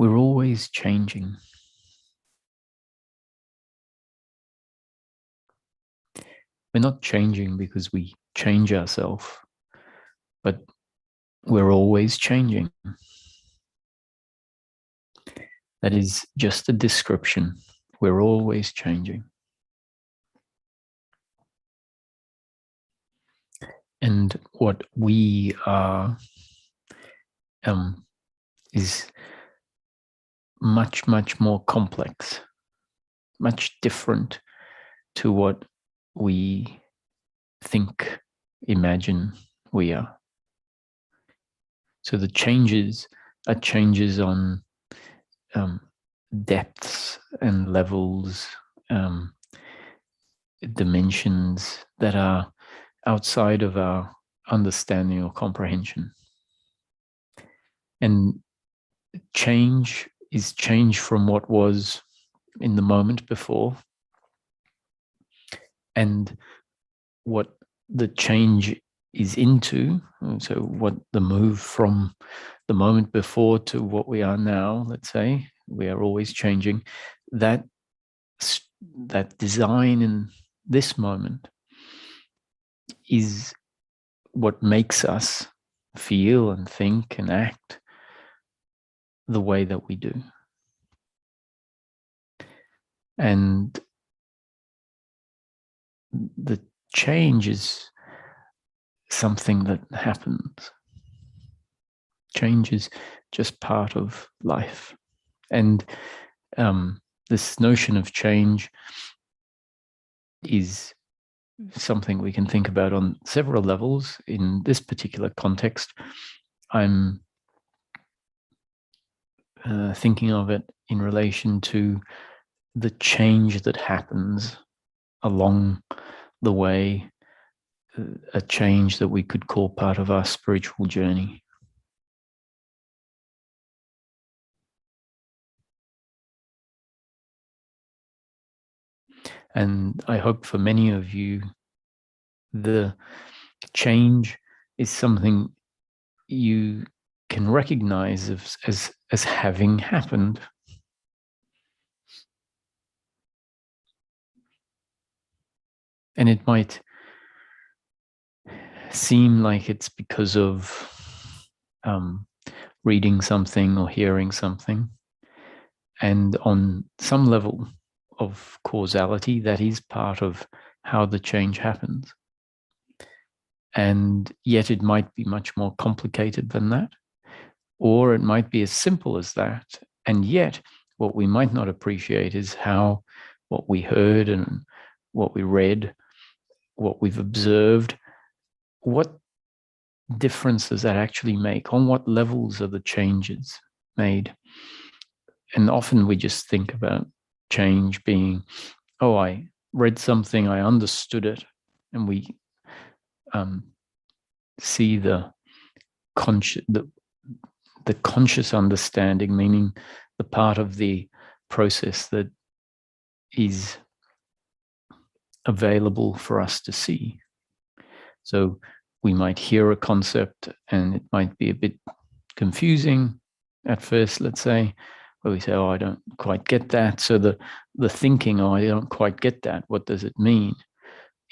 we're always changing. We're not changing because we change ourselves, but we're always changing. That is just a description. We're always changing. And what we are is much, much more complex, much different to what we think, imagine we are. So the changes are changes on depths and levels, dimensions that are outside of our understanding or comprehension. And change is change from what was in the moment before, and what the change is into. So what the move from the moment before to what we are now, let's say, we are always changing. That design in this moment is what makes us feel and think and act the way that we do. And the change is something that happens. Change is just part of life. And this notion of change is something we can think about on several levels. In this particular context, I'm thinking of it in relation to the change that happens along the way, a change that we could call part of our spiritual journey. And I hope for many of you, the change is something you can recognize as having happened. And it might seem like it's because of reading something or hearing something. And on some level of causality, that is part of how the change happens. And yet it might be much more complicated than that, or it might be as simple as that. And yet what we might not appreciate is how what we heard and what we read, what we've observed, what difference does that actually make? On what levels are the changes made? And often we just think about change being, oh, I read something, I understood it, and we see the conscious understanding, meaning the part of the process that is available for us to see. So we might hear a concept and it might be a bit confusing at first, let's say, where we say, oh, I don't quite get that. So the thinking, oh, I don't quite get that, what does it mean,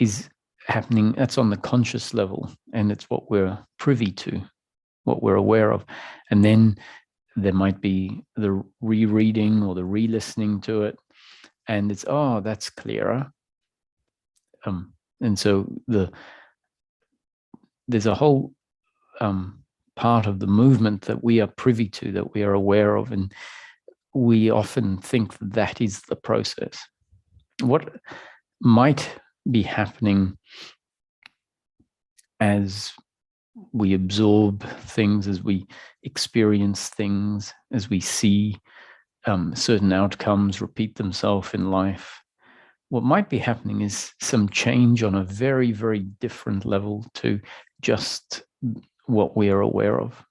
is happening. That's on the conscious level, and it's what we're privy to, what we're aware of. And then there might be the rereading or the re-listening to it, and it's, oh, that's clearer. And so there's a whole part of the movement that we are privy to, that we are aware of, and we often think that is the process. What might be happening as we absorb things, as we experience things, as we see certain outcomes repeat themselves in life, what might be happening is some change on a very, very different level to just what we are aware of.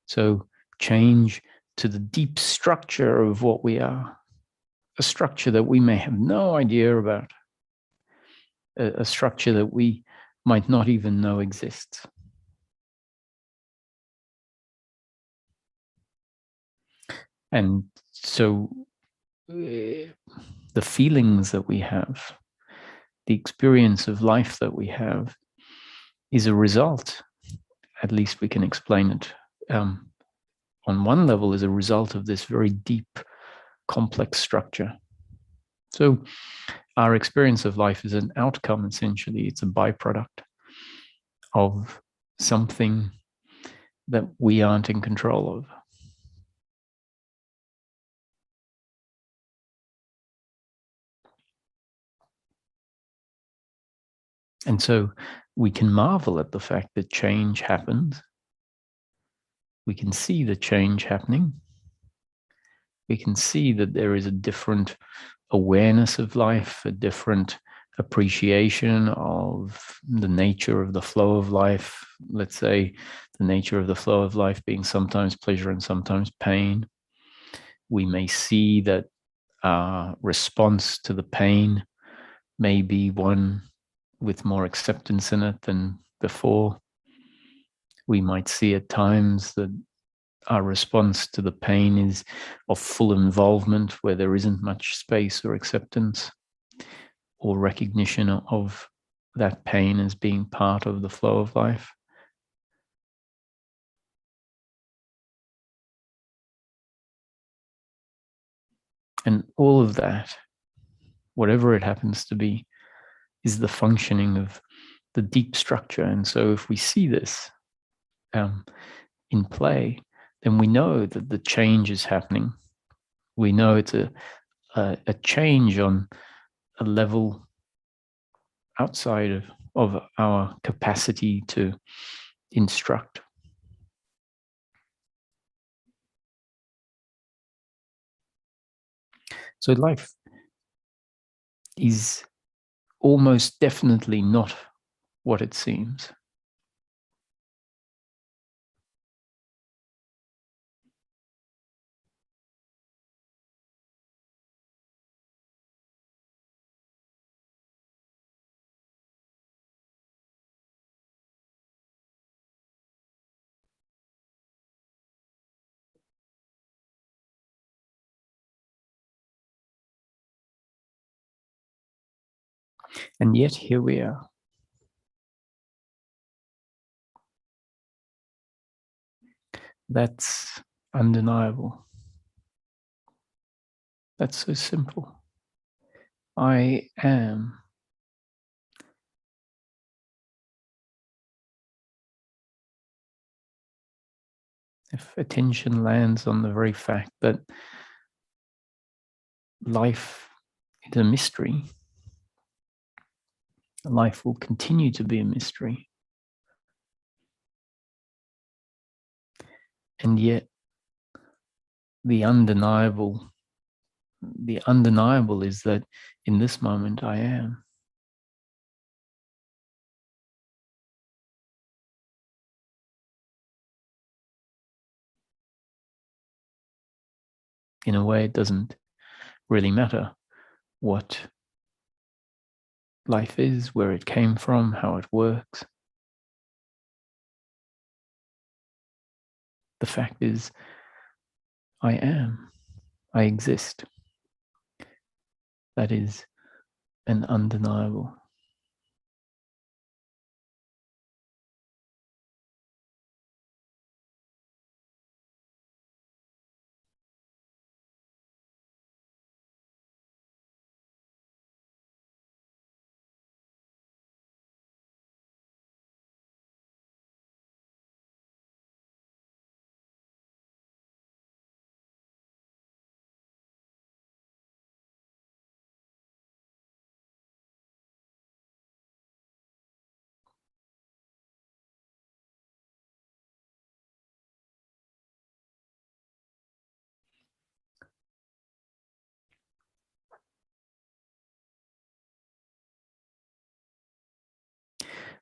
So change to the deep structure of what we are, a structure that we may have no idea about, a structure that we might not even know exists. And so the feelings that we have, the experience of life that we have, is a result, at least we can explain it on one level, is a result of this very deep, complex structure. So our experience of life is an outcome, essentially. It's a byproduct of something that we aren't in control of. And so we can marvel at the fact that change happens. We can see the change happening. We can see that there is a different awareness of life, a different appreciation of the nature of the flow of life. Let's say the nature of the flow of life being sometimes pleasure and sometimes pain. We may see that our response to the pain may be one with more acceptance in it than before. We might see at times that our response to the pain is of full involvement, where there isn't much space or acceptance or recognition of that pain as being part of the flow of life. And all of that, whatever it happens to be, is the functioning of the deep structure. And so if we see this in play, then we know that the change is happening. We know it's a change on a level outside of our capacity to instruct. So life is almost definitely not what it seems. And yet here we are. That's undeniable. That's so simple. I am. If attention lands on the very fact that life is a mystery, life will continue to be a mystery. And yet the undeniable is that in this moment I am. In a way, it doesn't really matter what life is, where it came from, how it works. The fact is, I am. I exist. That is an undeniable.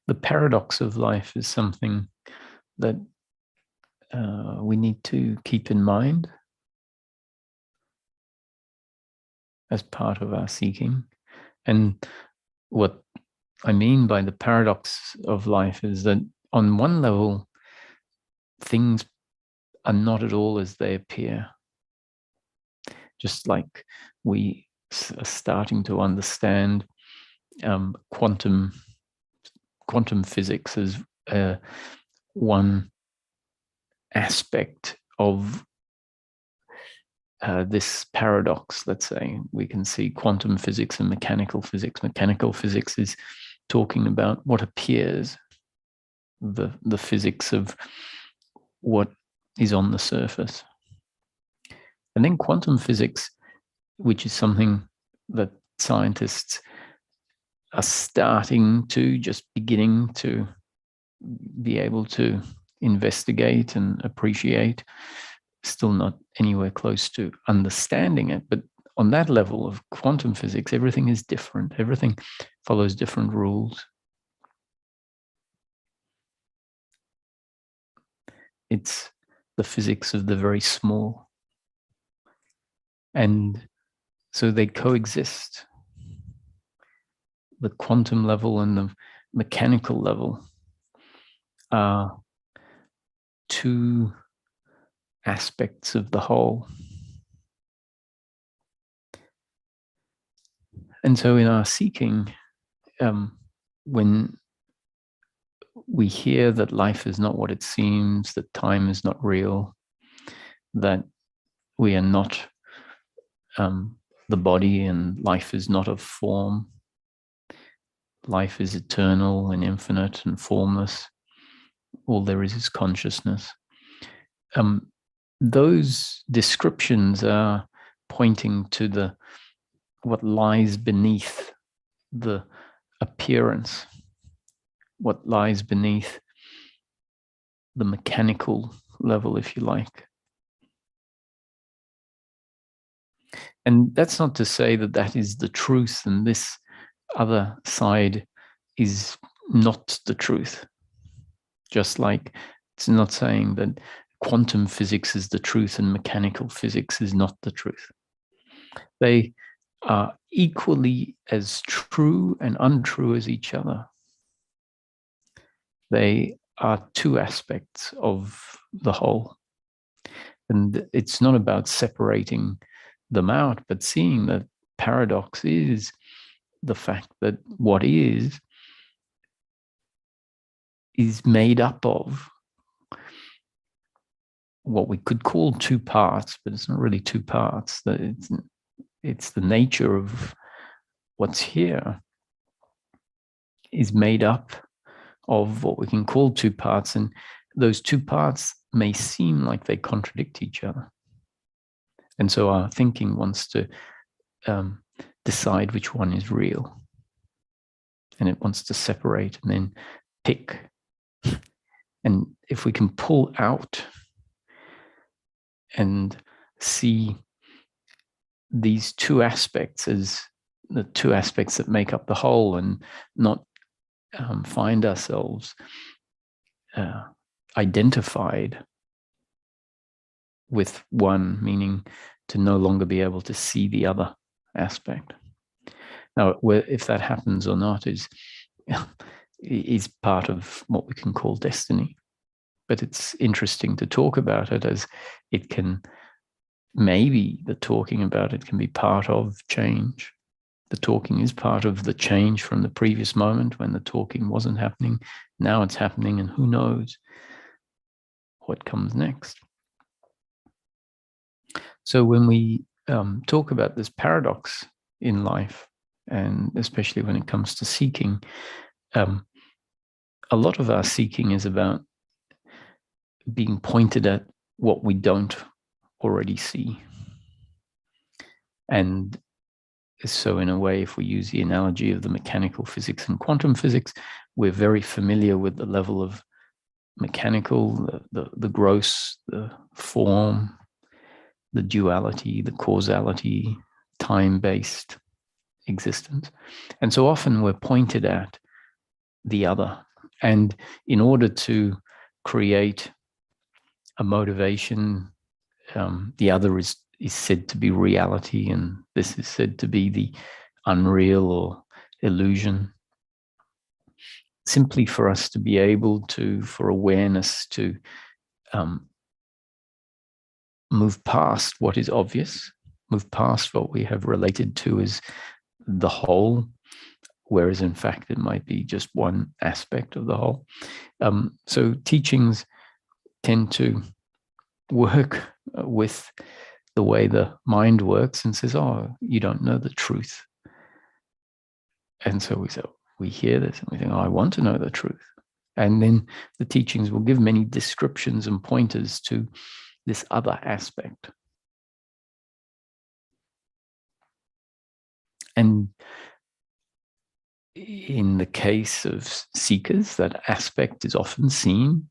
The paradox of life is something that we need to keep in mind as part of our seeking. And what I mean by the paradox of life is that on one level, things are not at all as they appear. just like we are starting to understand quantum physics as one aspect of this paradox. Let's say we can see quantum physics and mechanical physics. Mechanical physics is talking about what appears, the physics of what is on the surface. And then quantum physics, which is something that scientists are starting to, just beginning to be able to investigate and appreciate, still not anywhere close to understanding it. But on that level of quantum physics, everything is different. Everything follows different rules. It's the physics of the very small. And so they coexist. The quantum level and the mechanical level are two aspects of the whole. And so in our seeking, when we hear that life is not what it seems, that time is not real, that we are not the body and life is not of form, life is eternal and infinite and formless, all there is consciousness. Those descriptions are pointing to what lies beneath the appearance, what lies beneath the mechanical level, if you like. And that's not to say that that is the truth and this other side is not the truth. Just like it's not saying that quantum physics is the truth and mechanical physics is not the truth. They are equally as true and untrue as each other. They are two aspects of the whole. And it's not about separating them out, but seeing that paradox is the fact that what is made up of what we could call two parts, but it's not really two parts. It's the nature of what's here is made up of what we can call two parts, and those two parts may seem like they contradict each other. And so our thinking wants to decide which one is real. And it wants to separate and then pick. And if we can pull out and see these two aspects as the two aspects that make up the whole, and not find ourselves identified with one, meaning to no longer be able to see the other aspect. Now, if that happens or not is part of what we can call destiny. But it's interesting to talk about it, as it can, maybe the talking about it can be part of change. The talking is part of the change from the previous moment when the talking wasn't happening. Now it's happening, and who knows what comes next. So when we talk about this paradox in life, and especially when it comes to seeking, a lot of our seeking is about being pointed at what we don't already see. And so in a way, if we use the analogy of the mechanical physics and quantum physics, we're very familiar with the level of mechanical, the gross, the form, the duality, the causality, time-based existence. And so often we're pointed at the other. And in order to create a motivation, the other is said to be reality, and this is said to be the unreal or illusion. Simply for us to be able to, for awareness to move past what is obvious, move past what we have related to as the whole, whereas in fact it might be just one aspect of the whole. So teachings tend to work with the way the mind works and says, oh, you don't know the truth. And so we hear this and we think, oh, I want to know the truth. And then the teachings will give many descriptions and pointers to this other aspect. And in the case of seekers, that aspect is often seen.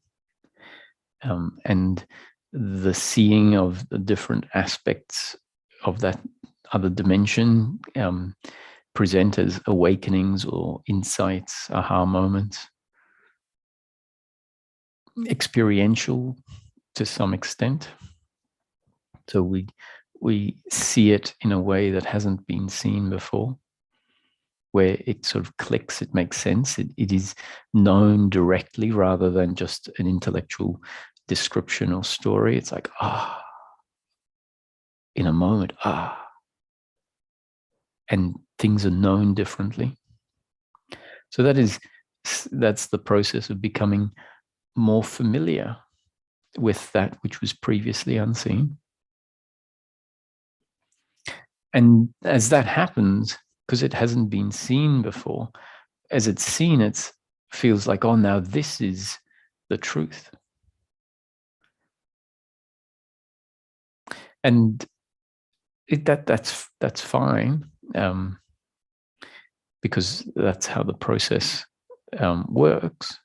And the seeing of the different aspects of that other dimension present as awakenings or insights, aha moments, experiential to some extent. So we see it in a way that hasn't been seen before, where it sort of clicks, it makes sense. It is known directly rather than just an intellectual description or story. It's like, in a moment, and things are known differently. So that's the process of becoming more familiar with that which was previously unseen. And as that happens, because it hasn't been seen before, as it's seen, it feels like, oh, now this is the truth. And that's fine, because that's how the process works.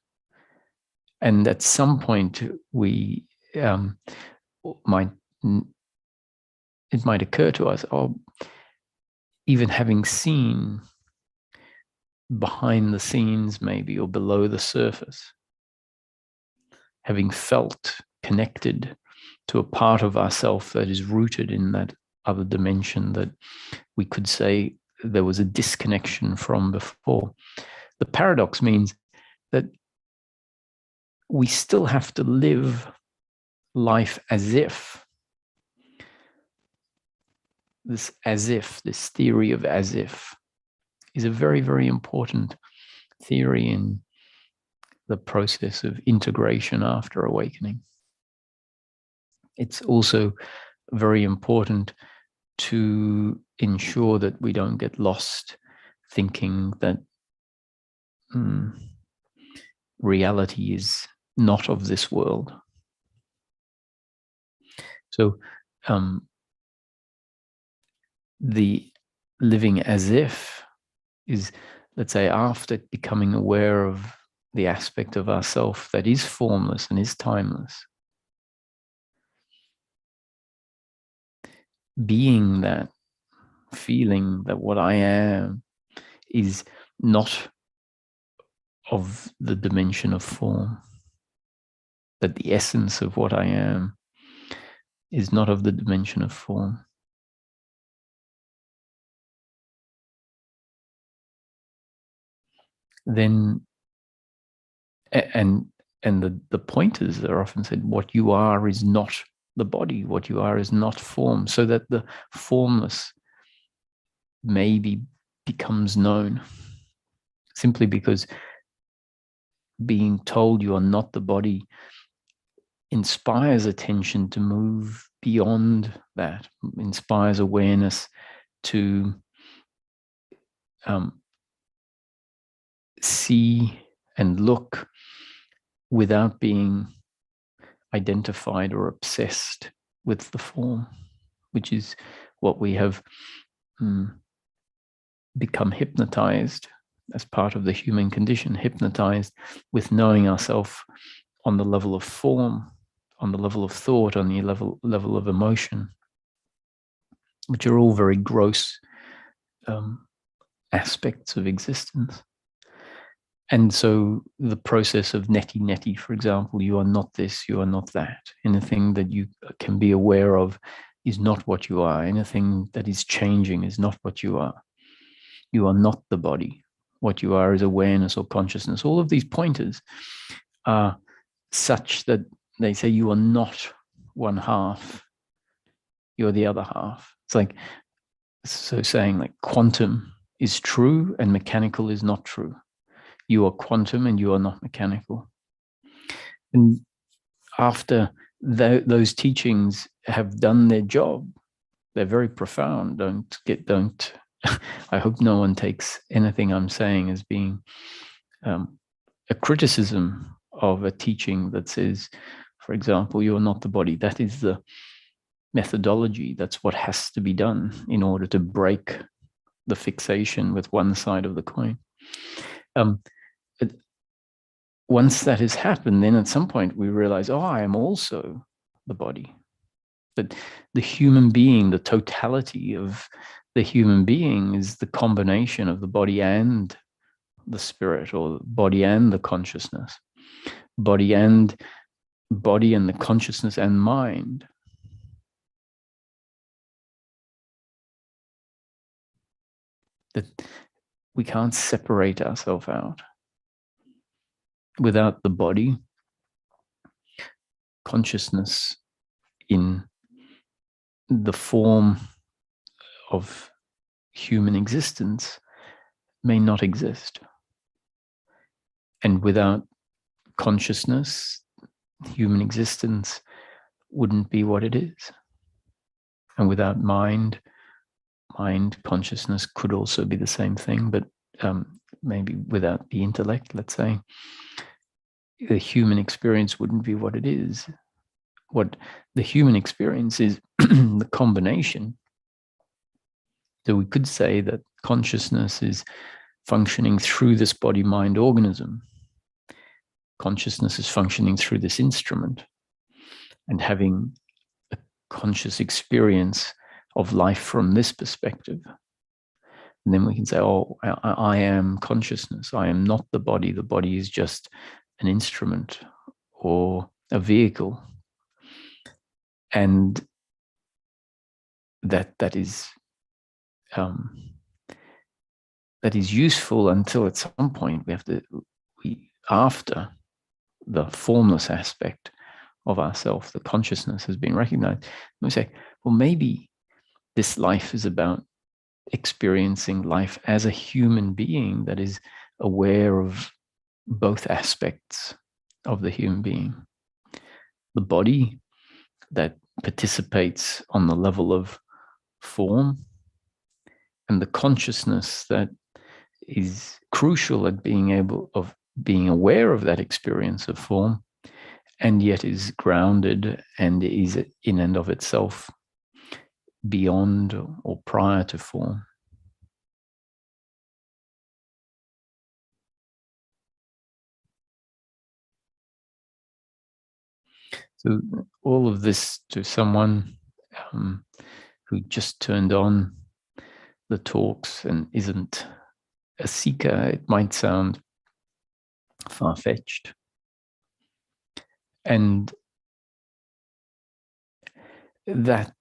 And at some point, we it might occur to us, oh, even having seen behind the scenes, maybe, or below the surface, having felt connected to a part of ourself that is rooted in that other dimension that we could say there was a disconnection from before. The paradox means that we still have to live life as if. This theory of as if, is a very, very important theory in the process of integration after awakening. It's also very important to ensure that we don't get lost thinking that reality is not of this world. So the living as if is, let's say, after becoming aware of the aspect of ourself that is formless and is timeless. Being that, feeling that what I am is not of the dimension of form, that the essence of what I am is not of the dimension of form. Then, and the pointers are often said, what you are is not the body, what you are is not form, so that the formless maybe becomes known, simply because being told you are not the body inspires attention to move beyond that, inspires awareness to see and look without being identified or obsessed with the form, which is what we have become hypnotized as part of the human condition, hypnotized with knowing ourselves on the level of form, on the level of thought, on the level of emotion, which are all very gross aspects of existence. And so the process of neti, for example, you are not this, you are not that. Anything that you can be aware of is not what you are. Anything that is changing is not what you are. You are not the body. What you are is awareness or consciousness. All of these pointers are such that they say you are not one half, you're the other half. It's like, so saying like quantum is true and mechanical is not true. You are quantum and you are not mechanical. And after those teachings have done their job, they're very profound. Don't. I hope no one takes anything I'm saying as being a criticism of a teaching that says, for example, you're not the body. That is the methodology. That's what has to be done in order to break the fixation with one side of the coin. Once that has happened, then at some point we realize, oh, I am also the body. That the human being, the totality of the human being is the combination of the body and the spirit, or body and the consciousness, body and the consciousness and mind. That we can't separate ourselves out. Without the body, consciousness in the form of human existence may not exist. And without consciousness, human existence wouldn't be what it is. And without mind, consciousness could also be the same thing, but maybe without the intellect, let's say, the human experience wouldn't be what it is. What the human experience is the combination. So we could say that consciousness is functioning through this body-mind organism. Consciousness is functioning through this instrument and having a conscious experience of life from this perspective. And then we can say, oh, I am consciousness. I am not the body. The body is just an instrument or a vehicle. And that is useful until at some point after the formless aspect of ourself, the consciousness has been recognized, we say, well, maybe this life is about experiencing life as a human being that is aware of both aspects of the human being. The body that participates on the level of form, and the consciousness that is crucial at being aware of that experience of form, and yet is grounded and is in and of itself beyond or prior to form. So all of this to someone who just turned on the talks and isn't a seeker, it might sound far-fetched. And that,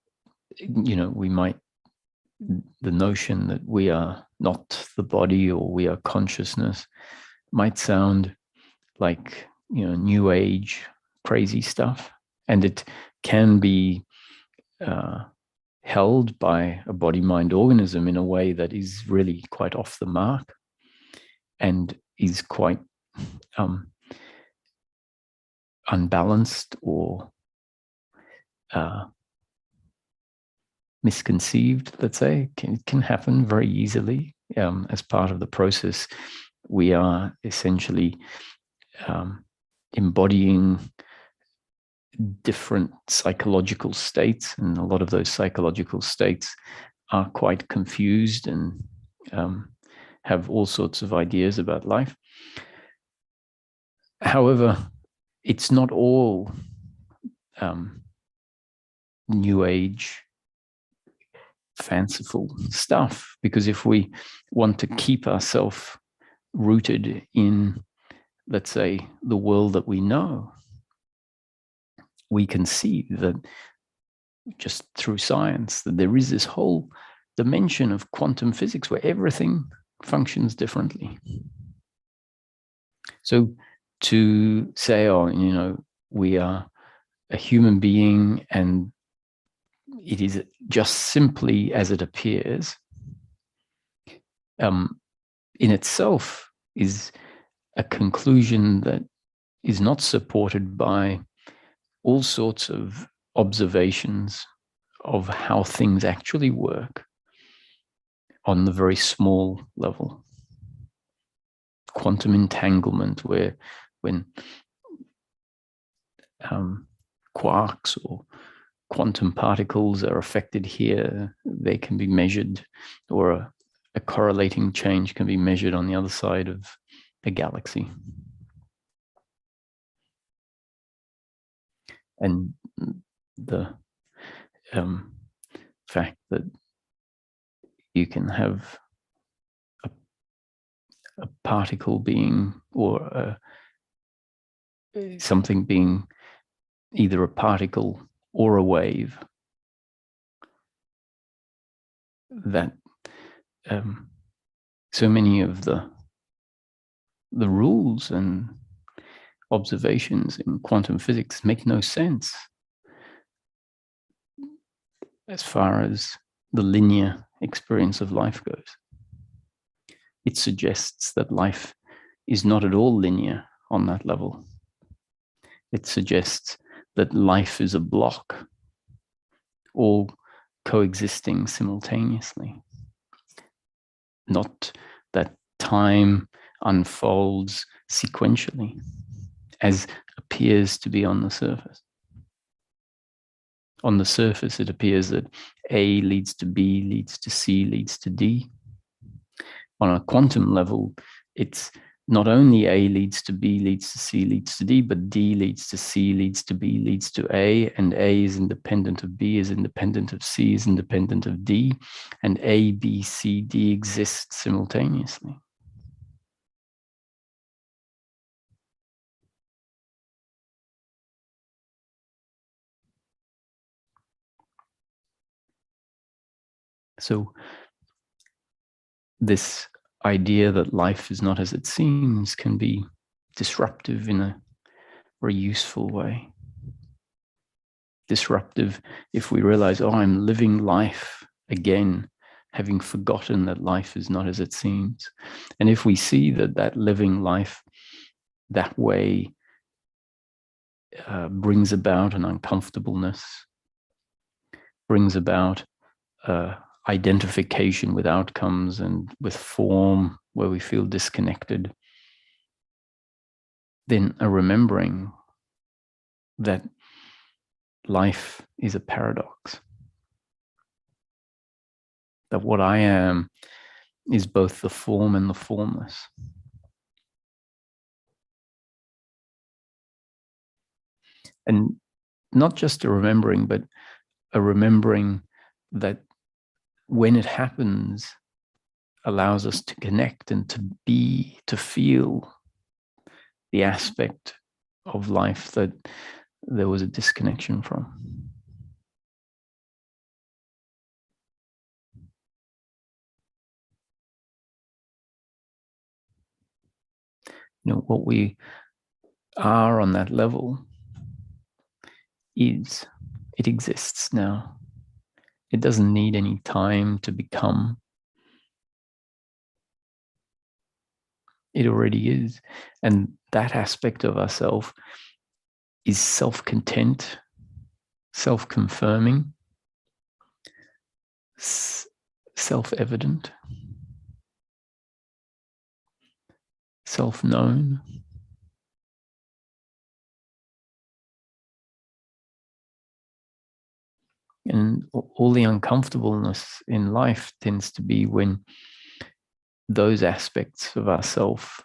we might, the notion that we are not the body or we are consciousness might sound like, new age crazy stuff. And it can be held by a body-mind organism in a way that is really quite off the mark and is quite unbalanced or misconceived, let's say. It can happen very easily. As part of the process, we are essentially embodying different psychological states, and a lot of those psychological states are quite confused and have all sorts of ideas about life. However, it's not all new age fanciful stuff, because if we want to keep ourselves rooted in, let's say, the world that we know, we can see that just through science that there is this whole dimension of quantum physics where everything functions differently. So to say, we are a human being and it is just simply as it appears, in itself is a conclusion that is not supported by all sorts of observations of how things actually work on the very small level. Quantum entanglement, where when quarks or quantum particles are affected here, they can be measured, or a correlating change can be measured on the other side of a galaxy. And the fact that you can have a particle being, or something being either a particle or a wave, that so many of the rules and observations in quantum physics make no sense as far as the linear experience of life goes. It suggests that life is not at all linear on that level. It suggests that life is a block, all coexisting simultaneously. Not that time unfolds sequentially, as appears to be on the surface. On the surface, it appears that A leads to B, leads to C, leads to D. On a quantum level, it's not only A leads to B, leads to C, leads to D, but D leads to C, leads to B, leads to A, and A is independent of B, is independent of C, is independent of D, and A, B, C, D exist simultaneously. So this idea that life is not as it seems can be disruptive in a very useful way. Disruptive if we realize, oh, I'm living life again, having forgotten that life is not as it seems. And if we see that living life that way brings about an uncomfortableness, brings about identification with outcomes and with form, where we feel disconnected, then a remembering that life is a paradox. That what I am is both the form and the formless. And not just a remembering, but a remembering that when it happens, allows us to connect and to be, to feel the aspect of life that there was a disconnection from. You know, what we are on that level is, it exists now. It doesn't need any time to become. It already is. And that aspect of ourself is self-content, self-confirming, self-evident, self-known. And all the uncomfortableness in life tends to be when those aspects of ourself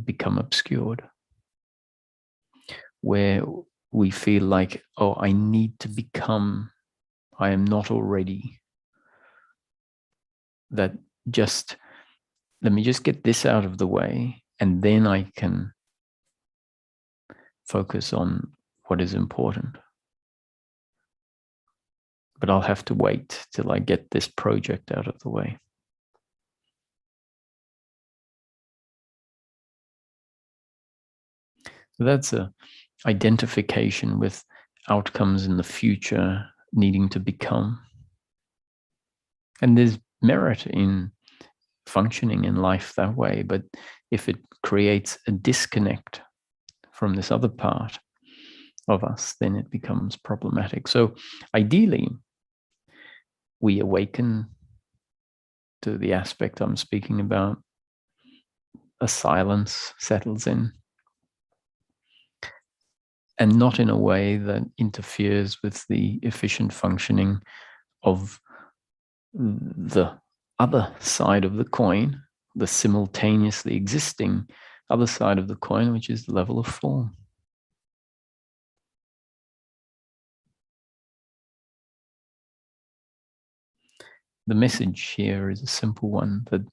become obscured, where we feel like, oh, I need to become, I am not already. That just, let me just get this out of the way, and then I can focus on what is important. But I'll have to wait till I get this project out of the way. So that's a identification with outcomes in the future needing to become. And there's merit in functioning in life that way, but if it creates a disconnect from this other part of us, then it becomes problematic. So ideally, we awaken to the aspect I'm speaking about. A silence settles in, and not in a way that interferes with the efficient functioning of the other side of the coin, the simultaneously existing other side of the coin, which is the level of form. The message here is a simple one, that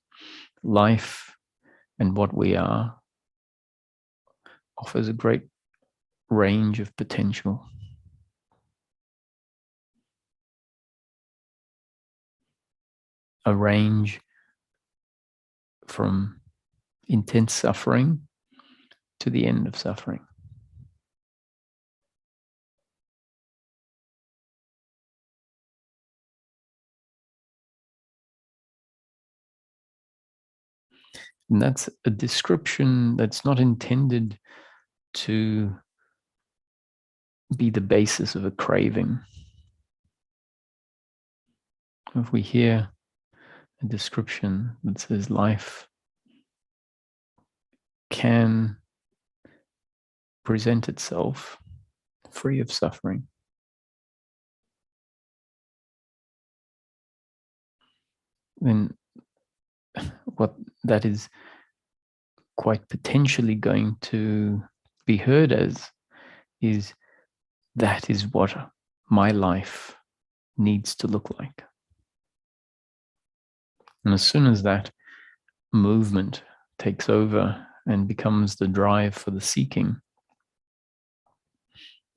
life and what we are offers a great range of potential. A range from intense suffering to the end of suffering. And that's a description that's not intended to be the basis of a craving. If we hear a description that says life can present itself free of suffering, then what that is quite potentially going to be heard as is, that is what my life needs to look like. And as soon as that movement takes over and becomes the drive for the seeking,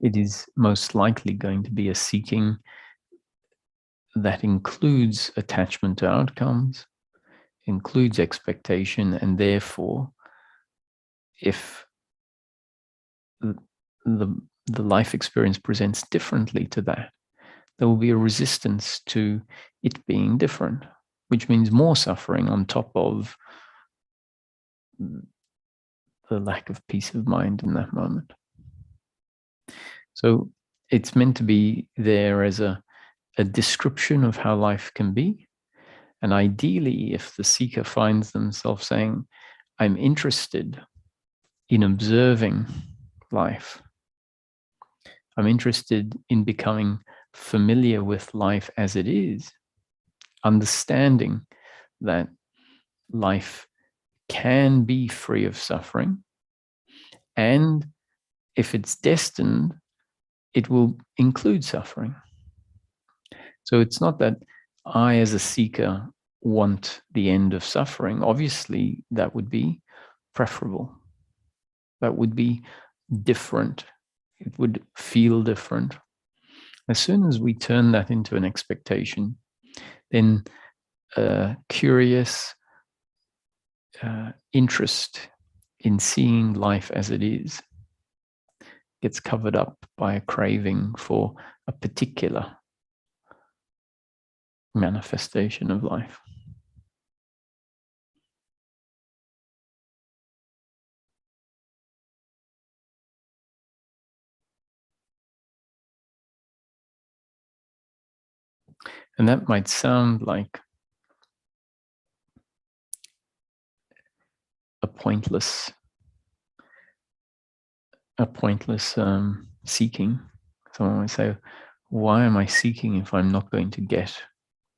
it is most likely going to be a seeking that includes attachment to outcomes, includes expectation, and therefore, if the life experience presents differently to that, there will be a resistance to it being different, which means more suffering on top of the lack of peace of mind in that moment. So it's meant to be there as a description of how life can be. And ideally, if the seeker finds themselves saying, I'm interested in observing life, I'm interested in becoming familiar with life as it is, understanding that life can be free of suffering, and if it's destined, it will include suffering. So it's not that I, as a seeker, want the end of suffering. Obviously, that would be preferable. That would be different. It would feel different. As soon as we turn that into an expectation, then curious interest in seeing life as it is gets covered up by a craving for a particular manifestation of life. And that might sound like a pointless seeking. Someone might say, why am I seeking if I'm not going to get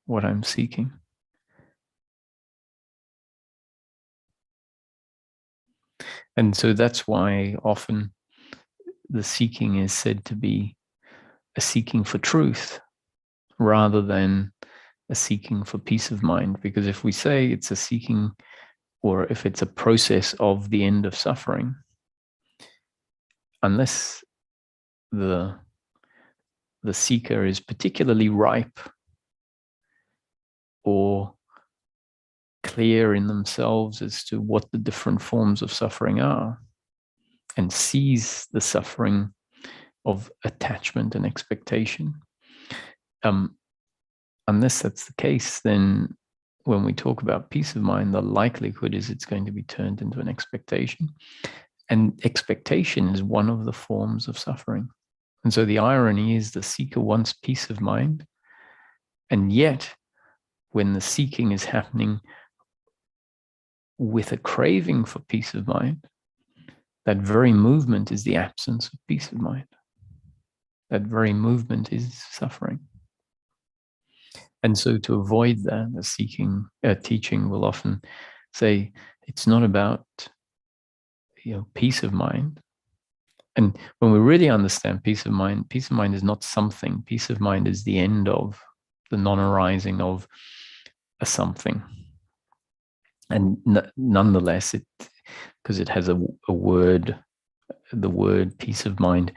what I'm seeking? And so that's why often the seeking is said to be a seeking for truth rather than a seeking for peace of mind. Because if we say it's a seeking, or if it's a process of the end of suffering, unless the seeker is particularly ripe or clear in themselves as to what the different forms of suffering are, and sees the suffering of attachment and expectation, unless that's the case, then when we talk about peace of mind, the likelihood is it's going to be turned into an expectation. And expectation is one of the forms of suffering. And so the irony is the seeker wants peace of mind. And yet, when the seeking is happening with a craving for peace of mind, that very movement is the absence of peace of mind. That very movement is suffering. And so to avoid that, the teaching will often say, it's not about peace of mind. And when we really understand peace of mind is not something. Peace of mind is the end of the non-arising of a something. And nonetheless, because it has a word, the word peace of mind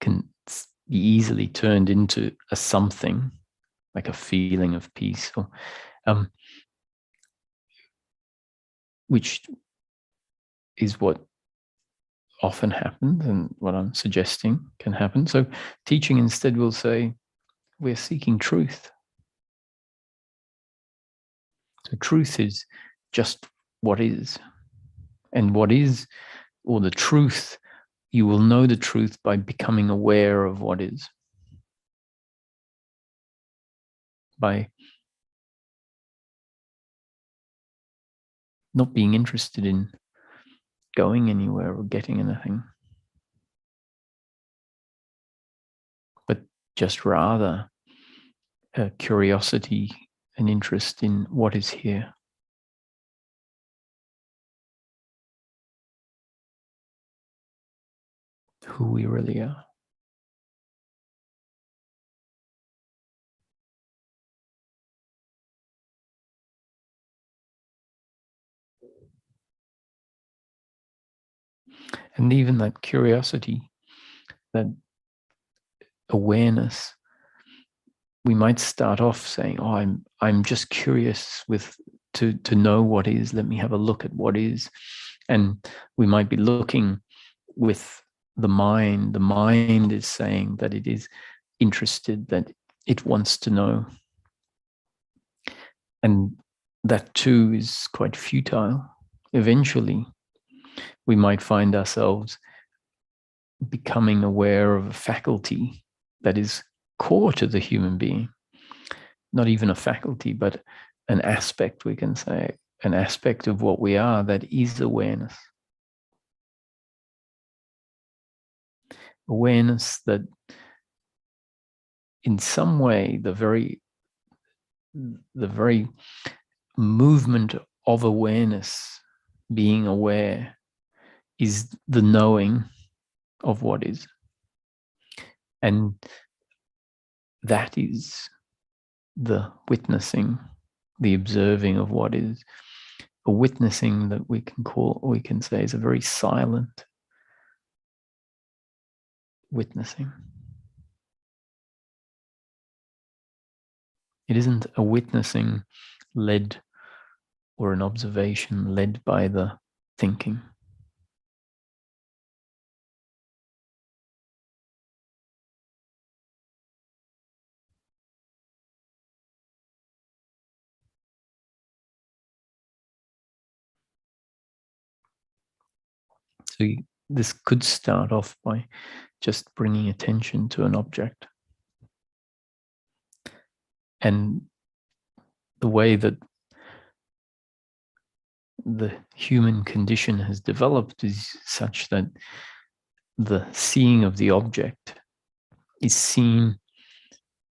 can be easily turned into a something, like a feeling of peace, or which is what often happens and what I'm suggesting can happen. So teaching instead will say, we're seeking truth. So truth is just what is. And what is, or the truth, you will know the truth by becoming aware of what is. By not being interested in going anywhere or getting anything, but just rather a curiosity and interest in what is here. Who we really are. And even that curiosity, that awareness, we might start off saying, oh, I'm just curious to know what is. Let me have a look at what is. And we might be looking with the mind. The mind is saying that it is interested, that it wants to know. And that too is quite futile. Eventually, we might find ourselves becoming aware of a faculty that is core to the human being. Not even a faculty, but an aspect, we can say, an aspect of what we are that is awareness. Awareness that in some way the very movement of awareness, being aware, is the knowing of what is. And that is the witnessing, the observing of what is. A witnessing that we can say is a very silent witnessing. It isn't a witnessing led, or an observation led by the thinking. So this could start off by just bringing attention to an object. And the way that the human condition has developed is such that the seeing of the object is seen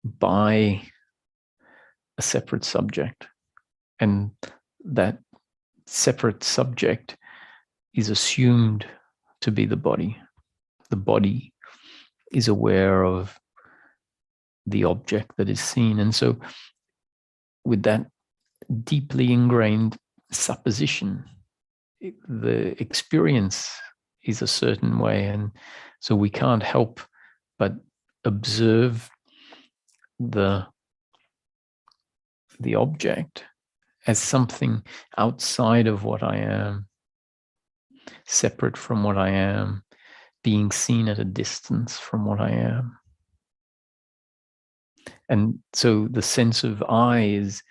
by a separate subject. And that separate subject is assumed to be the body. The body is aware of the object that is seen. And so with that deeply ingrained supposition, the experience is a certain way. And so we can't help but observe the object as something outside of what I am, separate from what I am, being seen at a distance from what I am. And so the sense of I is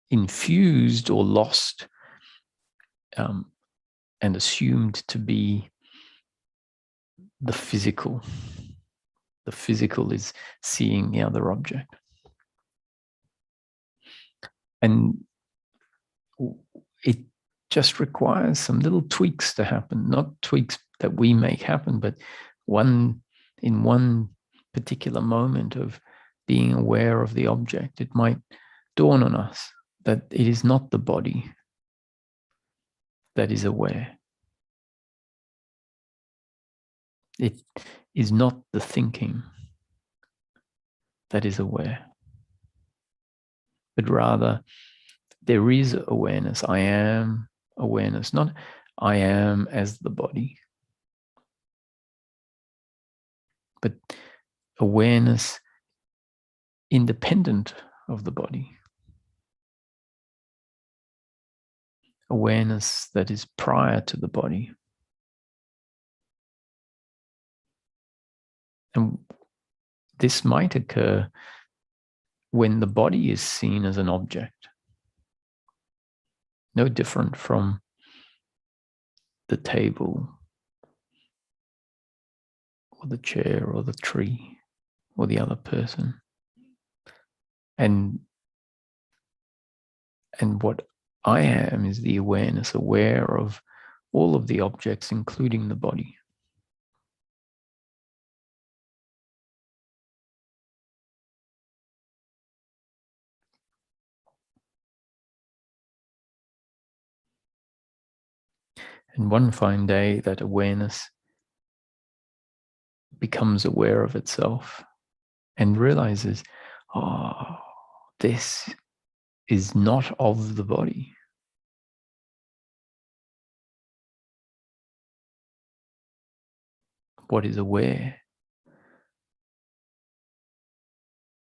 infused or lost and assumed to be the physical. The physical is seeing the other object. And it just requires some little tweaks to happen, not tweaks that we make happen, but in one particular moment of being aware of the object, it might dawn on us that it is not the body that is aware. It is not the thinking that is aware, but rather there is awareness. I am awareness, not I am as the body, but awareness independent of the body. Awareness that is prior to the body. And this might occur when the body is seen as an object, no different from the table or the chair or the tree or the other person. And what I am is the awareness, aware of all of the objects, including the body. And one fine day, that awareness becomes aware of itself and realizes, oh, this is not of the body. What is aware,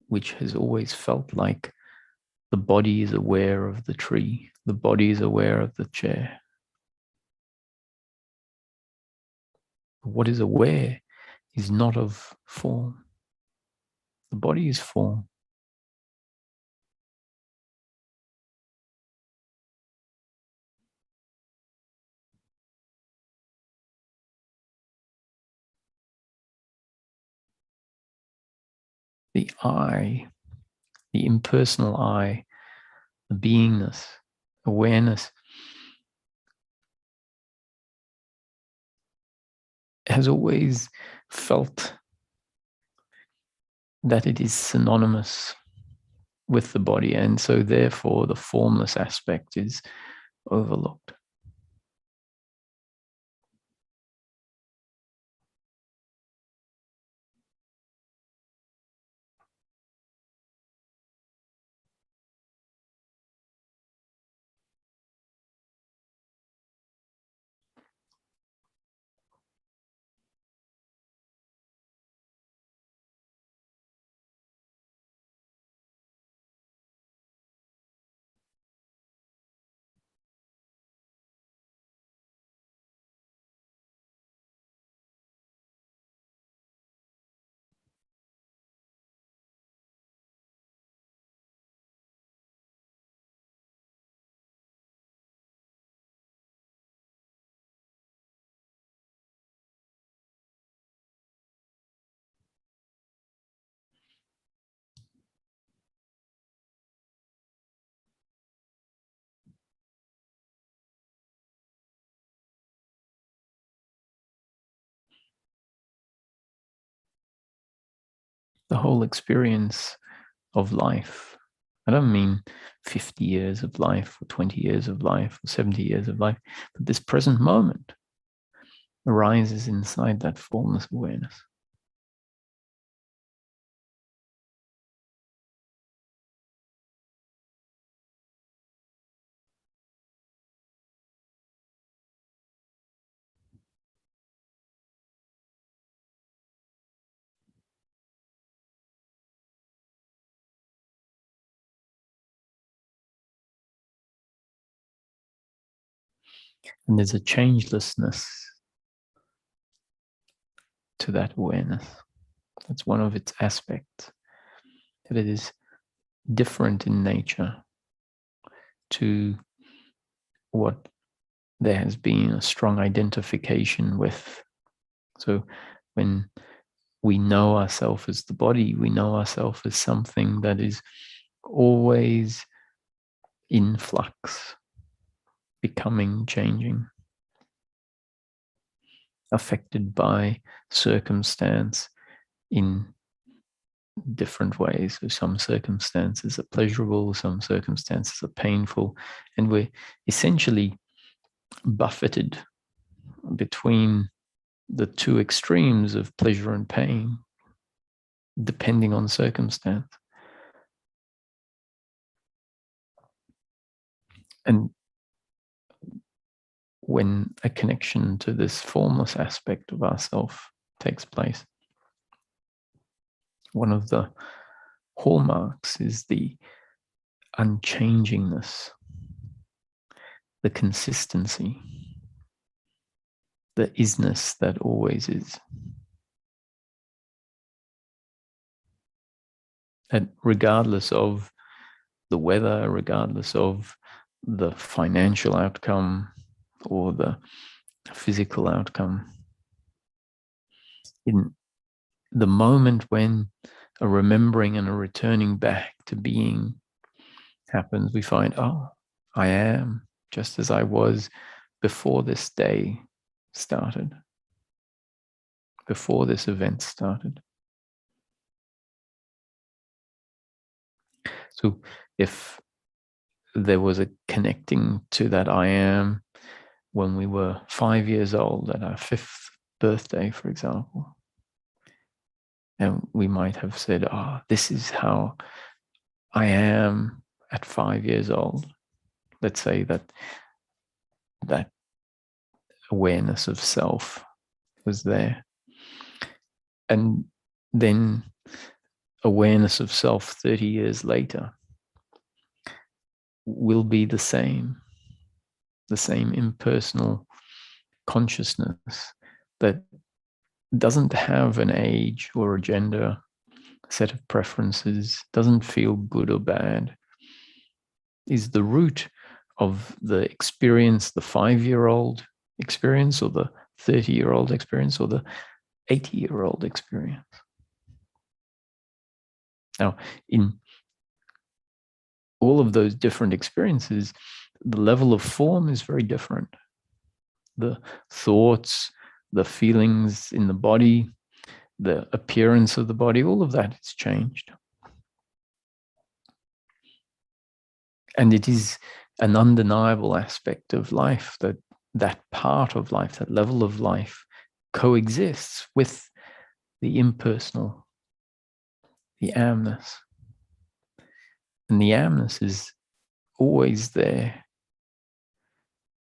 which has always felt like the body is aware of the tree, the body is aware of the chair. What is aware is not of form. The body is form. The I, the impersonal I, the beingness, awareness, has always felt that it is synonymous with the body, and so therefore the formless aspect is overlooked. The whole experience of life. I don't mean 50 years of life or 20 years of life or 70 years of life, but this present moment arises inside that formless awareness. And there's a changelessness to that awareness, It's one of its aspects, that it is different in nature to what there has been a strong identification with. So when we know ourselves as the body, we know ourselves as something that is always in flux, becoming, changing, affected by circumstance in different ways. So some circumstances are pleasurable, some circumstances are painful, and we're essentially buffeted between the two extremes of pleasure and pain, depending on circumstance. And when a connection to this formless aspect of ourself takes place, one of the hallmarks is the unchangingness, the consistency, the isness that always is. And regardless of the weather, regardless of the financial outcome or the physical outcome, in the moment when a remembering and a returning back to being happens, we find, oh, I am just as I was before this day started, before this event started. So if there was a connecting to that I am when we were 5 years old at our 5th birthday, for example, and we might have said, this is how I am at 5 years old. Let's say that awareness of self was there. And then awareness of self 30 years later will be the same impersonal consciousness that doesn't have an age or a gender, a set of preferences, doesn't feel good or bad, is the root of the experience, the 5-year-old experience or the 30-year-old experience or the 80-year-old experience. Now, in all of those different experiences, the level of form is very different. The thoughts, the feelings in the body, the appearance of the body, all of that has changed. And it is an undeniable aspect of life that part of life, that level of life coexists with the impersonal, the amness. And the amness is always there.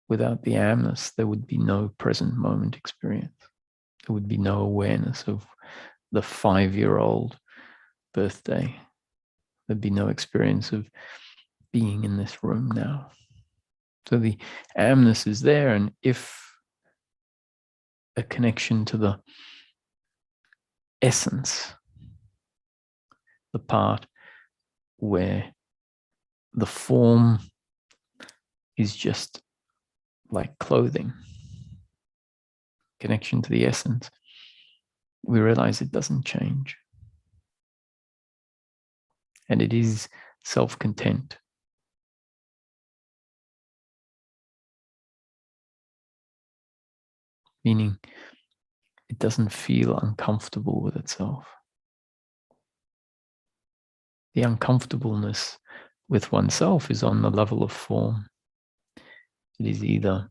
Without the amness, there would be no present moment experience. There would be no awareness of the 5-year-old birthday. There'd be no experience of being in this room now. So the amness is there, and if a connection to the essence, the part where the form is just like clothing, connection to the essence, we realize it doesn't change. And it is self-content. Meaning it doesn't feel uncomfortable with itself. The uncomfortableness with oneself is on the level of form. It is either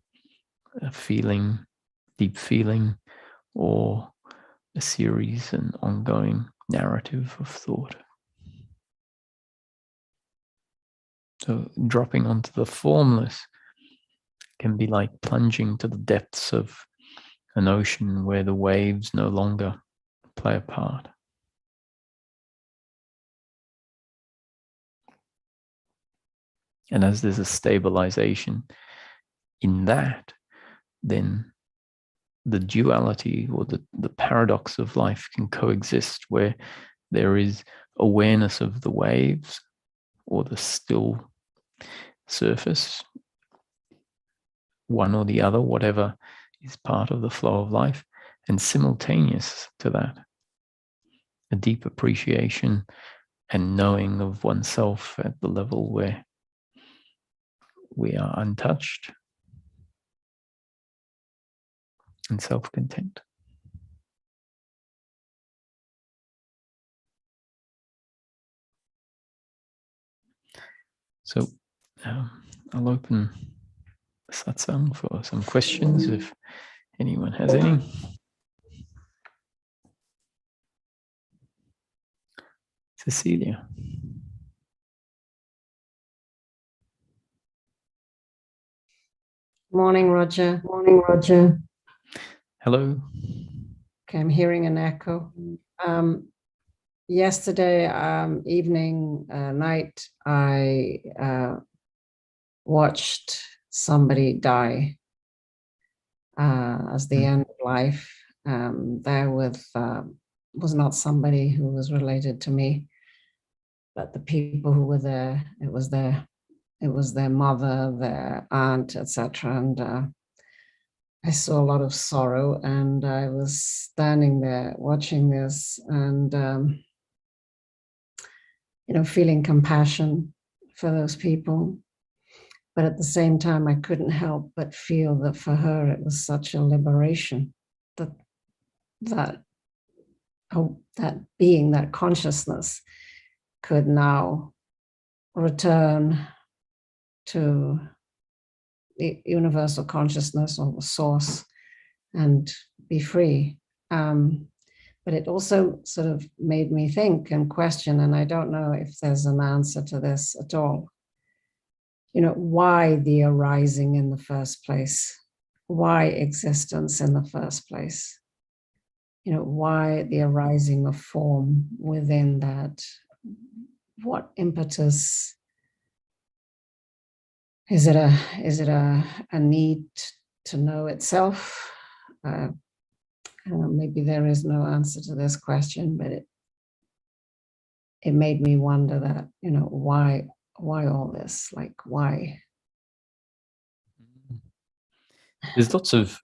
a feeling, deep feeling, or a series and ongoing narrative of thought. So dropping onto the formless can be like plunging to the depths of an ocean where the waves no longer play a part. And as there's a stabilization in that, then the duality or the paradox of life can coexist, where there is awareness of the waves or the still surface, one or the other, whatever is part of the flow of life, and simultaneous to that, a deep appreciation and knowing of oneself at the level where we are untouched and self-content. So I'll open Satsang for some questions if anyone has any. Cecilia. Morning, Roger. Morning, Roger. Hello. Okay, I'm hearing an echo. Yesterday night, I watched somebody die as the end of life. There was not somebody who was related to me, but the people who were there. It was their mother, their aunt, etc. And I saw a lot of sorrow, and I was standing there watching this and, feeling compassion for those people. But at the same time, I couldn't help but feel that for her, it was such a liberation that being, that consciousness could now return to the universal consciousness or the source and be free. But it also sort of made me think and question, and I don't know if there's an answer to this at all. Why the arising in the first place? Why existence in the first place? Why the arising of form within that? What impetus? Is it a need to know itself? Maybe there is no answer to this question, but it made me wonder that, why all this? Like, why? There's lots of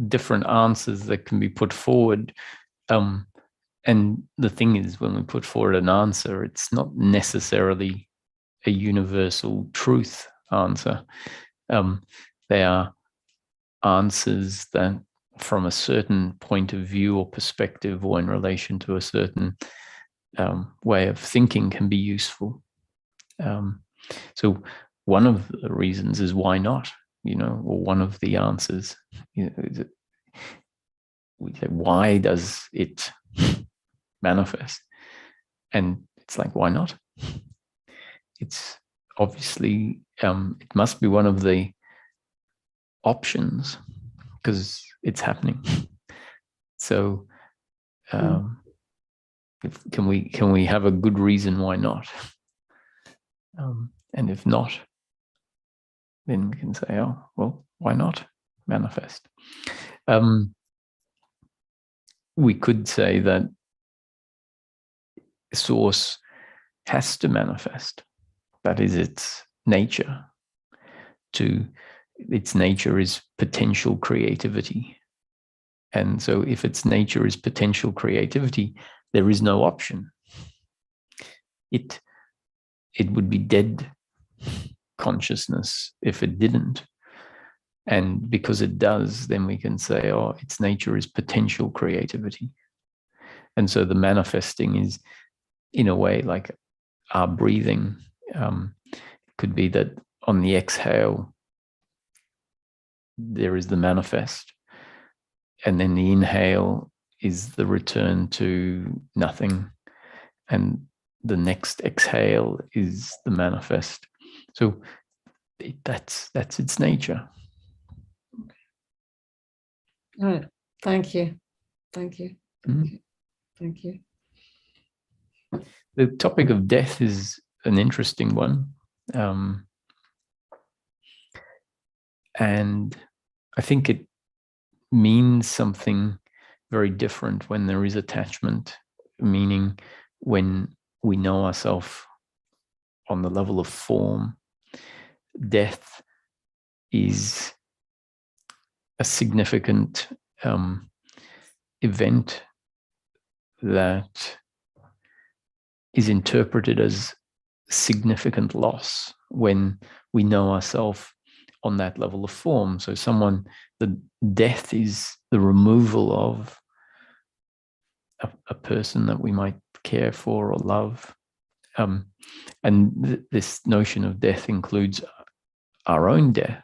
different answers that can be put forward. And the thing is, when we put forward an answer, it's not necessarily a universal truth answer. They are answers that, from a certain point of view or perspective, or in relation to a certain way of thinking, can be useful. So one of the reasons is why not, or one of the answers. We say, why does it manifest? And it's like, why not? It's obviously, it must be one of the options because it's happening. So can we have a good reason why not? And if not, then we can say, oh, well, why not manifest? We could say that source has to manifest. That is its nature. Its nature is potential creativity. And so if its nature is potential creativity, there is no option. It would be dead consciousness if it didn't. And because it does, then we can say, oh, its nature is potential creativity. And so the manifesting is, in a way, like our breathing. It could be that on the exhale, there is the manifest. And then the inhale is the return to nothing. And the next exhale is the manifest. So that's its nature. All right. Thank you. Thank you. Thank you. The topic of death is an interesting one. And I think means something very different when there is attachment, meaning when we know ourselves on the level of form. Death is a significant event that is interpreted as significant loss when we know ourselves on that level of form. So the death is the removal of a person that we might care for or love. And this notion of death includes our own death.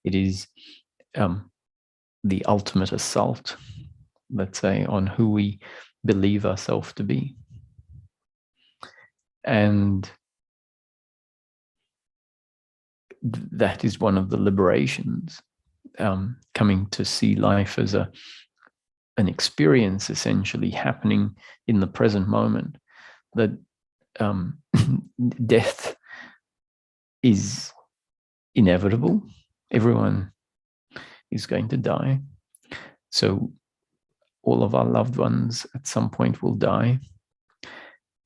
It is the ultimate assault, let's say, on who we believe ourselves to be. And that is one of the liberations, coming to see life as an experience essentially happening in the present moment, that death is inevitable. Everyone is going to die. So all of our loved ones at some point will die.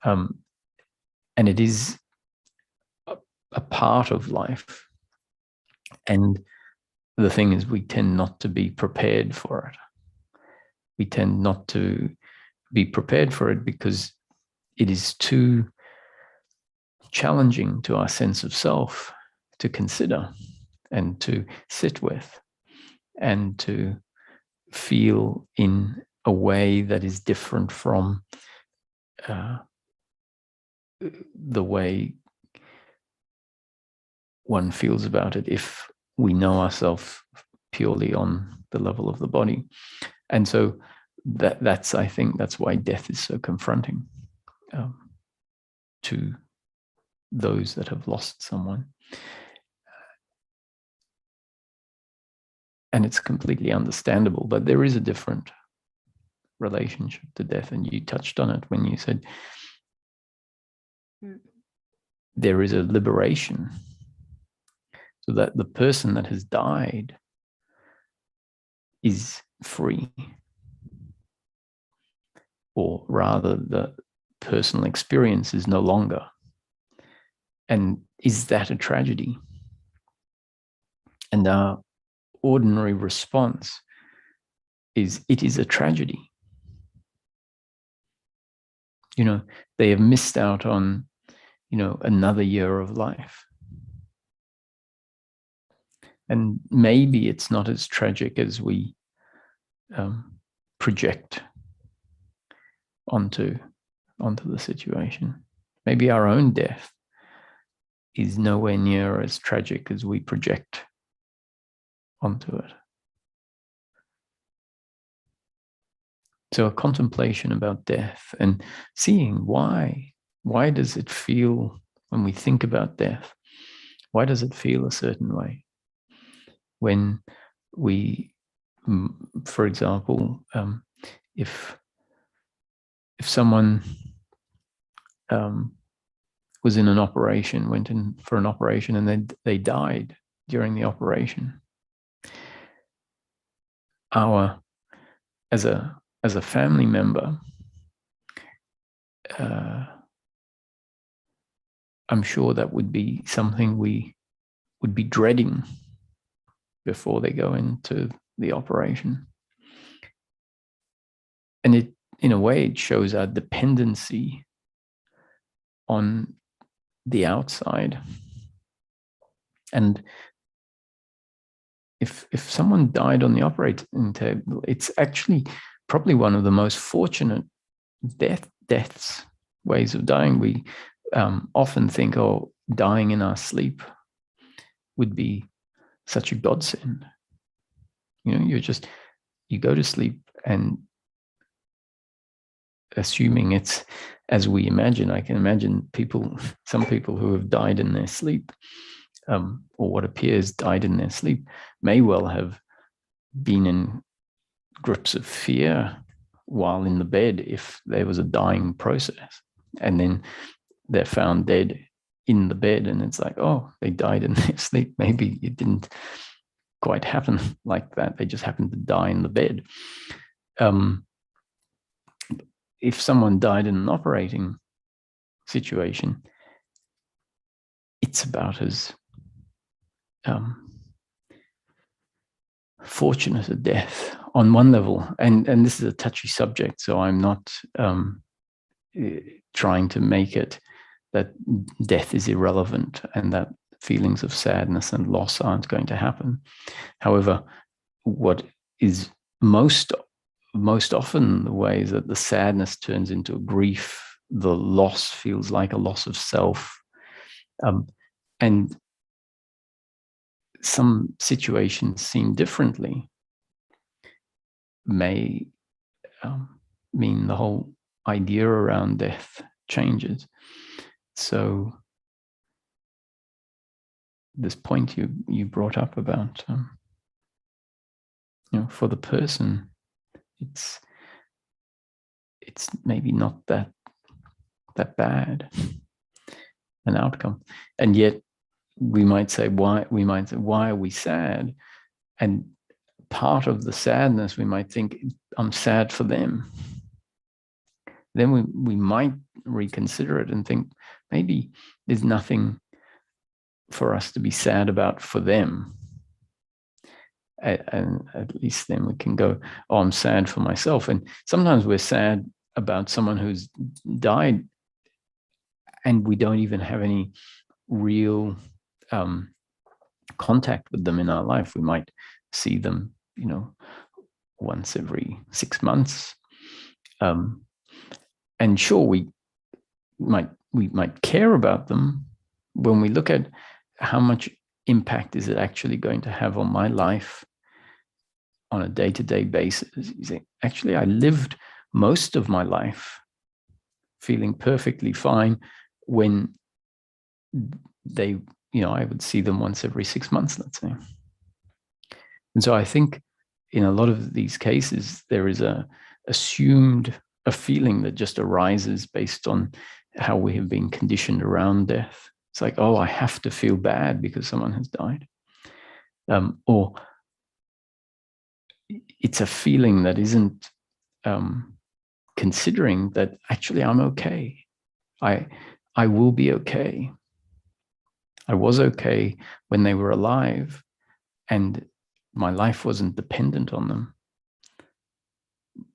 And it is a part of life. And the thing is, we tend not to be prepared for it. We tend not to be prepared for it because it is too challenging to our sense of self to consider and to sit with and to feel in a way that is different from the way one feels about it if we know ourselves purely on the level of the body. And so I think that's why death is so confronting to those that have lost someone. And it's completely understandable, but there is a different relationship to death. And you touched on it when you said there is a liberation, so that the person that has died is free, or rather the personal experience is no longer. And is that a tragedy? And our ordinary response is, it is a tragedy. They have missed out on, another year of life. And maybe it's not as tragic as we project onto the situation. Maybe our own death is nowhere near as tragic as we project onto it. So a contemplation about death and seeing why does it feel, when we think about death, why does it feel a certain way? When we, for example, if someone was in an operation, went in for an operation, and they died during the operation, as a family member, I'm sure that would be something we would be dreading before they go into the operation. And in a way, it shows our dependency on the outside. And if someone died on the operating table, it's actually probably one of the most fortunate deaths, ways of dying. We often think, dying in our sleep would be such a godsend. You go to sleep, and assuming it's as we imagine, I can imagine some people who have died in their sleep, or what appears died in their sleep, may well have been in grips of fear while in the bed if there was a dying process, and then they're found dead in the bed, and it's like, they died in their sleep. Maybe it didn't quite happen like that. They just happen to die in the bed. If someone died in an operating situation, it's about as fortunate a death on one level. And this is a touchy subject, so I'm not trying to make it that death is irrelevant and that feelings of sadness and loss aren't going to happen. However, what is most often the way is that the sadness turns into grief. The loss feels like a loss of self. And some situations seen differently may mean the whole idea around death changes. So this point you brought up about, for the person, it's maybe not that bad an outcome, and yet we might say why are we sad? And part of the sadness, we might think, I'm sad for them. Then we might reconsider it and think maybe there's nothing for us to be sad about for them. And at least then we can go, oh, I'm sad for myself. And sometimes we're sad about someone who's died and we don't even have any real contact with them in our life. We might see them, once every 6 months. And sure, we might care about them. When we look at how much impact is it actually going to have on my life on a day-to-day basis, you say, actually, I lived most of my life feeling perfectly fine when they, I would see them once every 6 months, let's say. And so I think in a lot of these cases, there is a feeling that just arises based on how we have been conditioned around death. It's like, oh, I have to feel bad because someone has died. Or it's a feeling that isn't considering that actually I'm okay. I will be okay. I was okay when they were alive and my life wasn't dependent on them.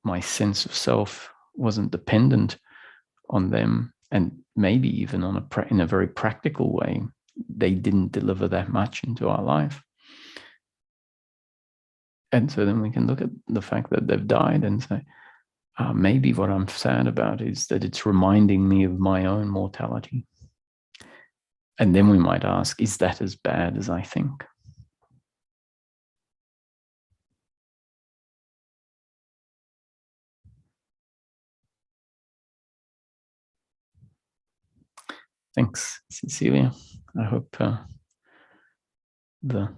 My sense of self wasn't dependent on them. And maybe even in a very practical way, they didn't deliver that much into our life. And so then we can look at the fact that they've died and say, maybe what I'm sad about is that it's reminding me of my own mortality. And then we might ask, is that as bad as I think? Thanks, Cecilia. I hope the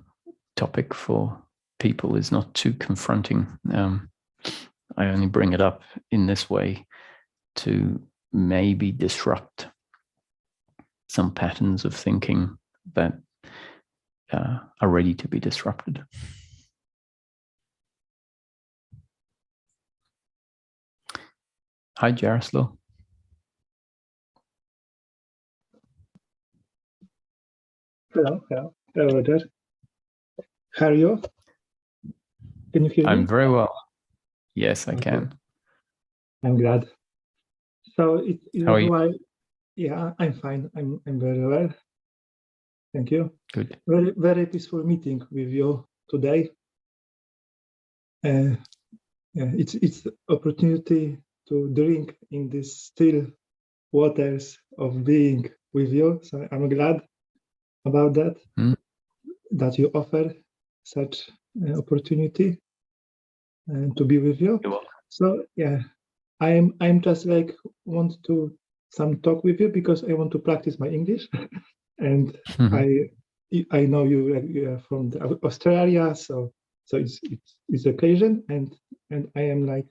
topic for people is not too confronting. I only bring it up in this way to maybe disrupt some patterns of thinking that are ready to be disrupted. Hi, Jaroslav. Hello, there. How are you? Can you hear me? I'm very well. Yes, I can. I'm glad. So How are you? Yeah, I'm fine. I'm very well. Thank you. Good. Very, very peaceful meeting with you today. It's opportunity to drink in these still waters of being with you. So I'm glad about that. That you offer such opportunity to be with you. You're welcome. So yeah, I'm just like want to some talk with you because I want to practice my English, and I know you are from Australia, so it's occasion, and I am like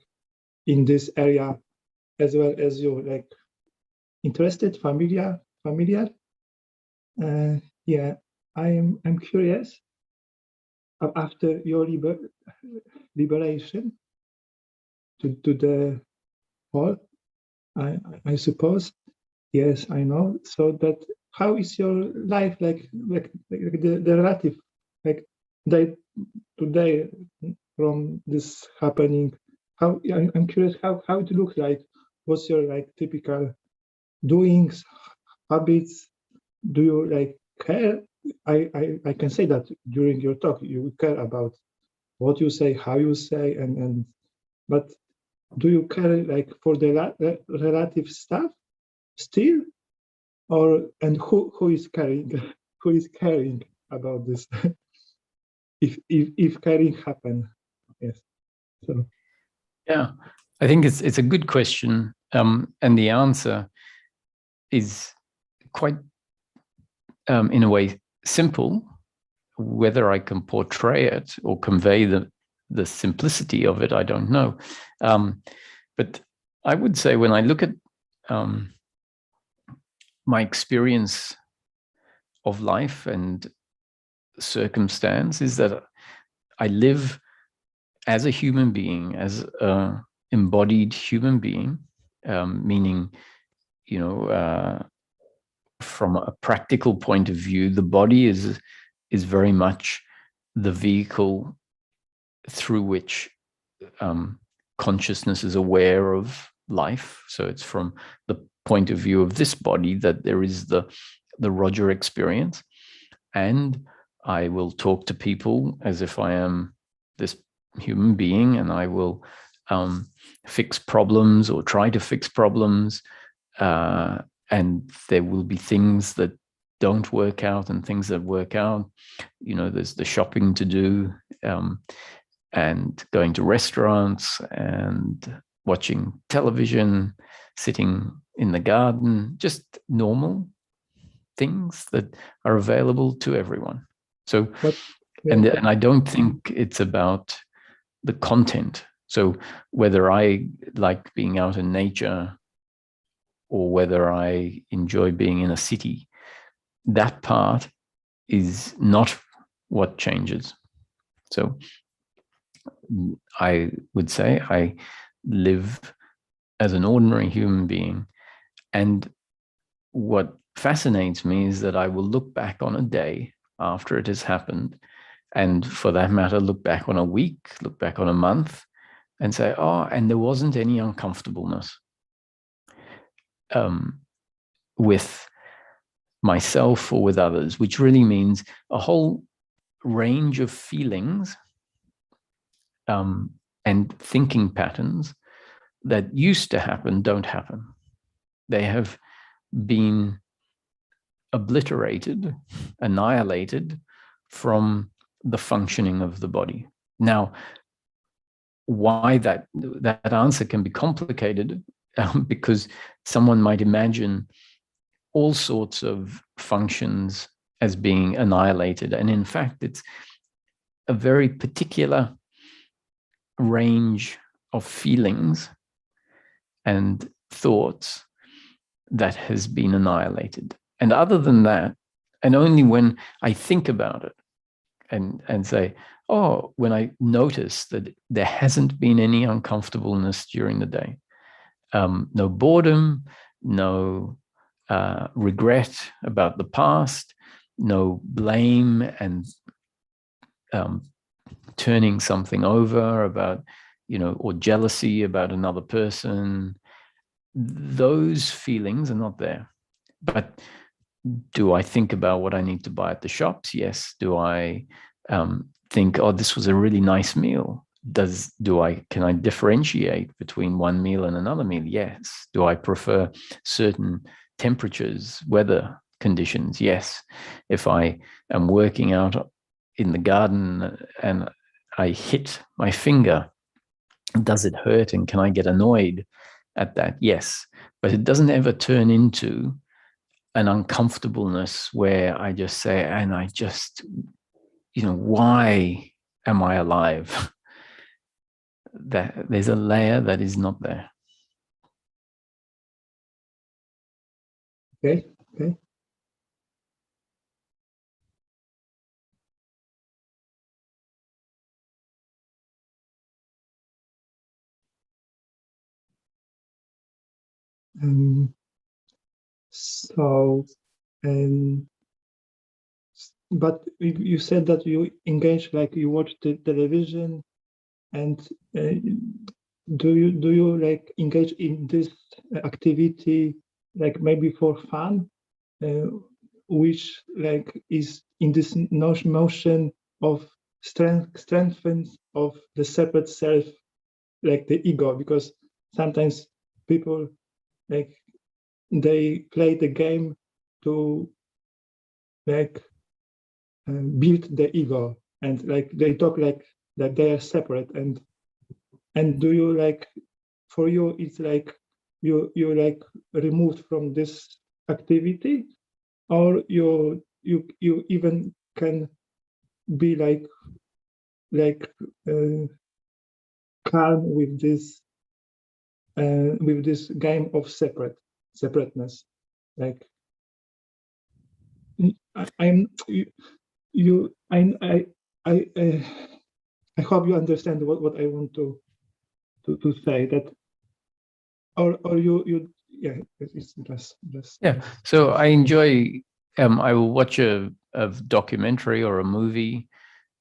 in this area as well as you, like interested, familiar. Yeah, I'm curious after your liberation to the whole, I suppose. Yes, I know. So that how is your life like the relative like day to day from this happening? How I'm curious how it looks like. What's your like typical doings, habits? Do you like care? I can say that during your talk you care about what you say, how you say, and but do you care like for the relative stuff still, or and who is caring who is caring about this if caring happen? Yes. So Yeah, I think it's a good question, and the answer is quite, in a way, simple. Whether I can portray it or convey the simplicity of it, I don't know. But I would say when I look at my experience of life and circumstance, is that I live as a human being, as an embodied human being, meaning, from a practical point of view, the body is very much the vehicle through which consciousness is aware of life. So it's from the point of view of this body that there is the Roger experience. And I will talk to people as if I am this human being, and I will fix problems or try to fix problems. And there will be things that don't work out and things that work out. There's the shopping to do, and going to restaurants and watching television, sitting in the garden, just normal things that are available to everyone. So, and I don't think it's about the content. So whether I like being out in nature or whether I enjoy being in a city, that part is not what changes. So I would say I live as an ordinary human being. And what fascinates me is that I will look back on a day after it has happened, and for that matter, look back on a week, look back on a month, and say, oh, and there wasn't any uncomfortableness with myself or with others, which really means a whole range of feelings and thinking patterns that used to happen don't happen. They have been obliterated, annihilated from the functioning of the body. Now, why that answer can be complicated, because someone might imagine all sorts of functions as being annihilated. And in fact, it's a very particular range of feelings and thoughts that has been annihilated. And other than that, and only when I think about it and say, oh, when I notice that there hasn't been any uncomfortableness during the day, no boredom, no regret about the past, no blame and turning something over about, or jealousy about another person. Those feelings are not there. But do I think about what I need to buy at the shops? Yes. Do I think, oh, this was a really nice meal? Can I differentiate between one meal and another meal? Yes. Do I prefer certain temperatures, weather conditions? Yes. If I am working out in the garden and I hit my finger, does it hurt and can I get annoyed at that? Yes. But it doesn't ever turn into an uncomfortableness where I just say, and I just, why am I alive? That there's a layer that is not there. Okay. So, but you said that you engage, like you watch the television, and do you like engage in this activity like maybe for fun, which like is in this motion of strengthens of the separate self, like the ego, because sometimes people like they play the game to like build the ego, and like they talk like that they are separate, and do you like, for you it's like you like removed from this activity, or you even can be like calm with this game of separateness, like I'm you I hope you understand what I want to say, that or you yeah, it's just Yeah. So I enjoy. I will watch a documentary or a movie,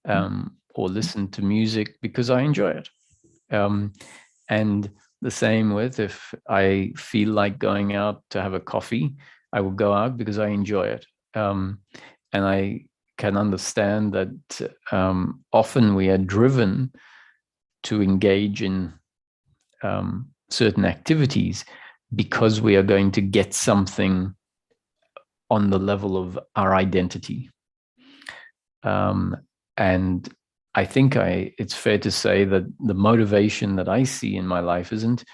or listen to music because I enjoy it. And the same with, if I feel like going out to have a coffee, I will go out because I enjoy it. And I can understand that often we are driven to engage in certain activities because we are going to get something on the level of our identity. And I think it's fair to say that the motivation that I see in my life isn't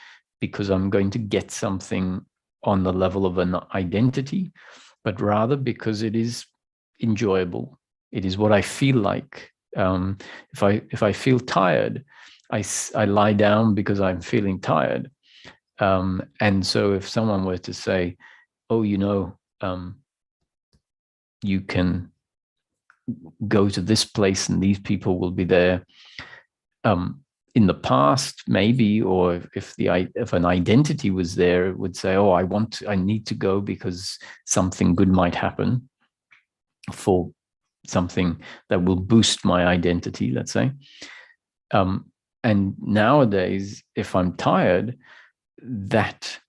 because I'm going to get something on the level of an identity, but rather because it is enjoyable. It is what I feel like. If I feel tired, I lie down because I'm feeling tired. And so if someone were to say, oh, you can go to this place and these people will be there, in the past maybe, or if an identity was there, it would say, oh, I need to go because something good might happen, for something that will boost my identity, let's say. And nowadays, if I'm tired, that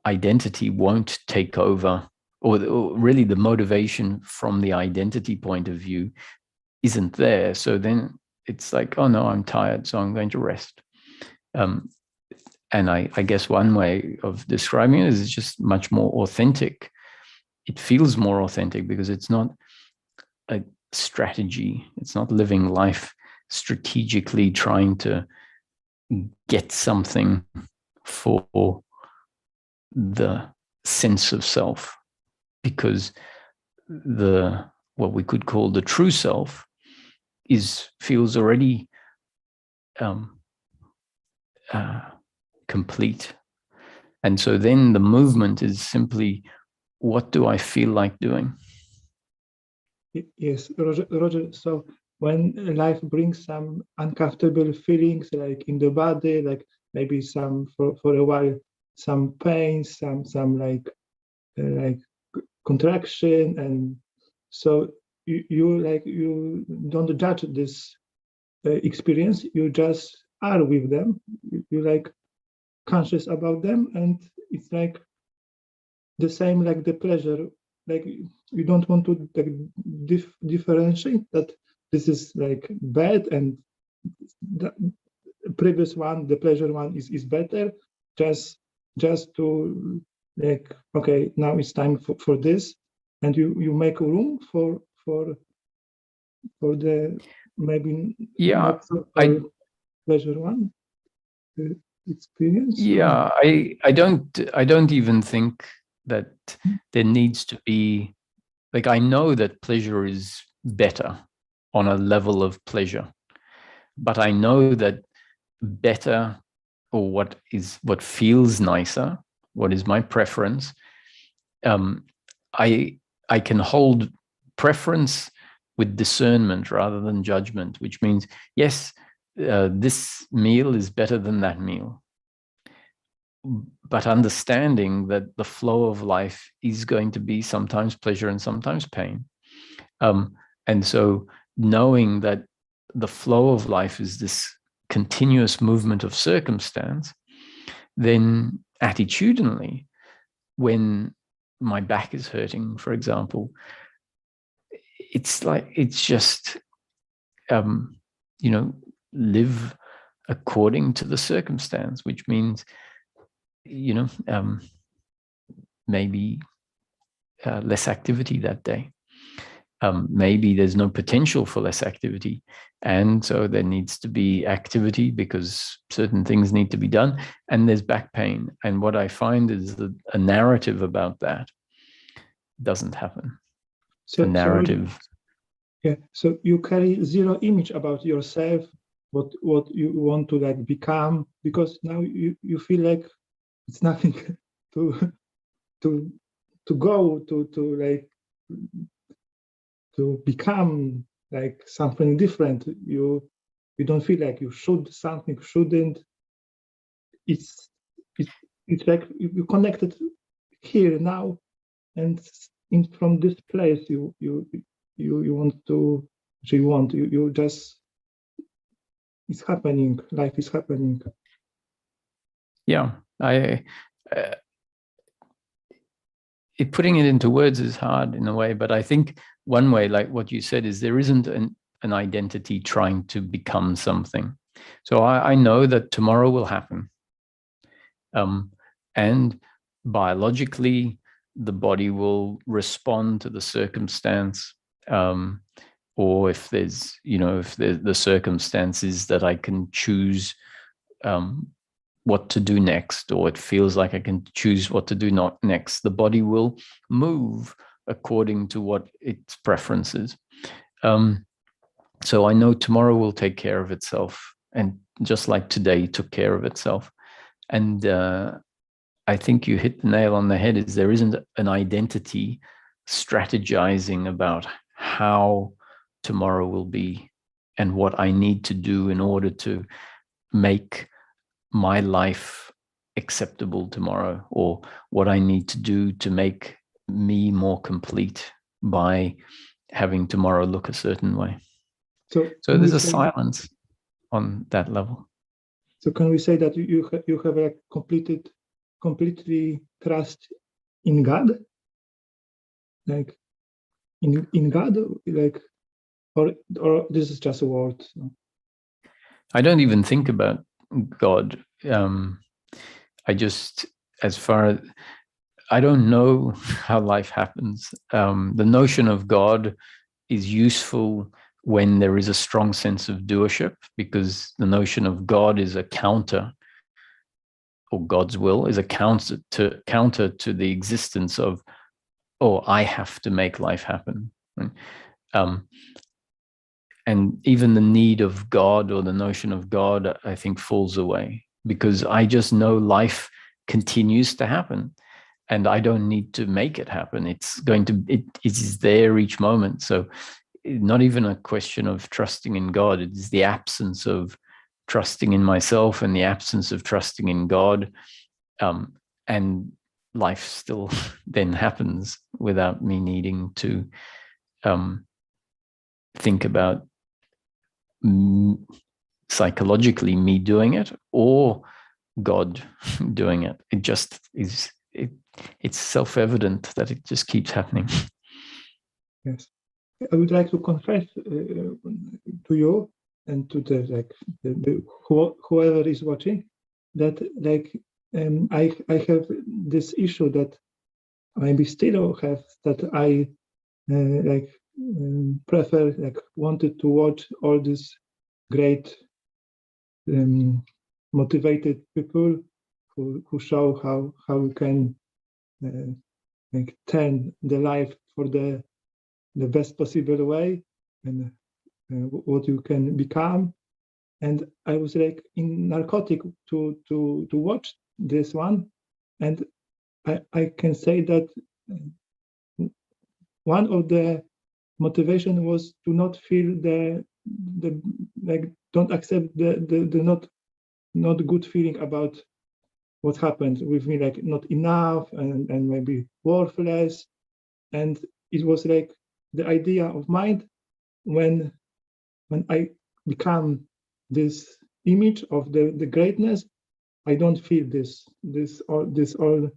identity won't take over, or really the motivation from the identity point of view isn't there. So then it's like, oh no, I'm tired, so I'm going to rest. And I guess one way of describing it is it's just much more authentic. It feels more authentic because it's not a strategy. It's not living life strategically trying to get something for the sense of self, because what we could call the true self feels already complete. And so then the movement is simply, what do I feel like doing? Yes, Roger. So when life brings some uncomfortable feelings, like in the body, like maybe some for a while, some pain, some like contraction, and so you don't judge this experience. You just are with them. You like conscious about them, and it's like the same like the pleasure. Like you don't want to like differentiate that this is like bad and the previous one, the pleasure one, is better. Just to like, okay, now it's time for this, and you make room for the maybe not so pleasure one experience. Yeah, I don't even think that there needs to be, like, I know that pleasure is better on a level of pleasure, but I know that better, or what feels nicer, what is my preference, I can hold preference with discernment rather than judgment, which means, yes, this meal is better than that meal. but understanding that the flow of life is going to be sometimes pleasure and sometimes pain. And so knowing that the flow of life is this continuous movement of circumstance, then attitudinally, when my back is hurting, for example, it's just, live according to the circumstance, which means, maybe less activity that day. Maybe there's no potential for less activity. And so there needs to be activity because certain things need to be done. And there's back pain. And what I find is that a narrative about that doesn't happen. So, a narrative. So you carry zero image about yourself, what you want to like become, because now you feel like it's nothing to go to like to become like something different. You don't feel like you should something, shouldn't. It's like you connected here now, and from this place you want to, you just, it's happening, life is happening. Yeah, putting it into words is hard in a way, but I think one way, like what you said, is there isn't an identity trying to become something. So I know that tomorrow will happen. And biologically, the body will respond to the circumstance. Or if there's, if the circumstances that I can choose what to do next, or it feels like I can choose what to do not next, the body will move according to what its preference is. So I know tomorrow will take care of itself, and just like today took care of itself. And I think you hit the nail on the head, is there isn't an identity strategizing about how tomorrow will be and what I need to do in order to make my life acceptable tomorrow, or what I need to do to make me more complete by having tomorrow look a certain way. So there's a silence on that level. So can we say that you have a completely trust in God, like in God, like, or this is just a word? I don't even think about God. I just, as far as, I don't know how life happens. The notion of God is useful when there is a strong sense of doership, because the notion of God is a counter, or God's will is a counter to the existence of, oh, I have to make life happen. And even the need of God, or the notion of God, I think falls away, because I just know life continues to happen and I don't need to make it happen. It's going to, it is there each moment. So not even a question of trusting in God. It is the absence of trusting in myself and the absence of trusting in God. And life still then happens without me needing to think about psychologically me doing it or God doing it. It just is, it's self-evident that it just keeps happening. Yes, I would like to confess to you and to whoever is watching that I have this issue that maybe still have, that I prefer, wanted to watch all these great motivated people who show how you can turn the life for the best possible way, and what you can become. And I was like in narcotic to watch this one, and I can say that one of the motivation was to not feel the don't accept the not good feeling about what happened with me, like not enough and maybe worthless. And it was like the idea of mind when I become this image of the greatness, I don't feel this all,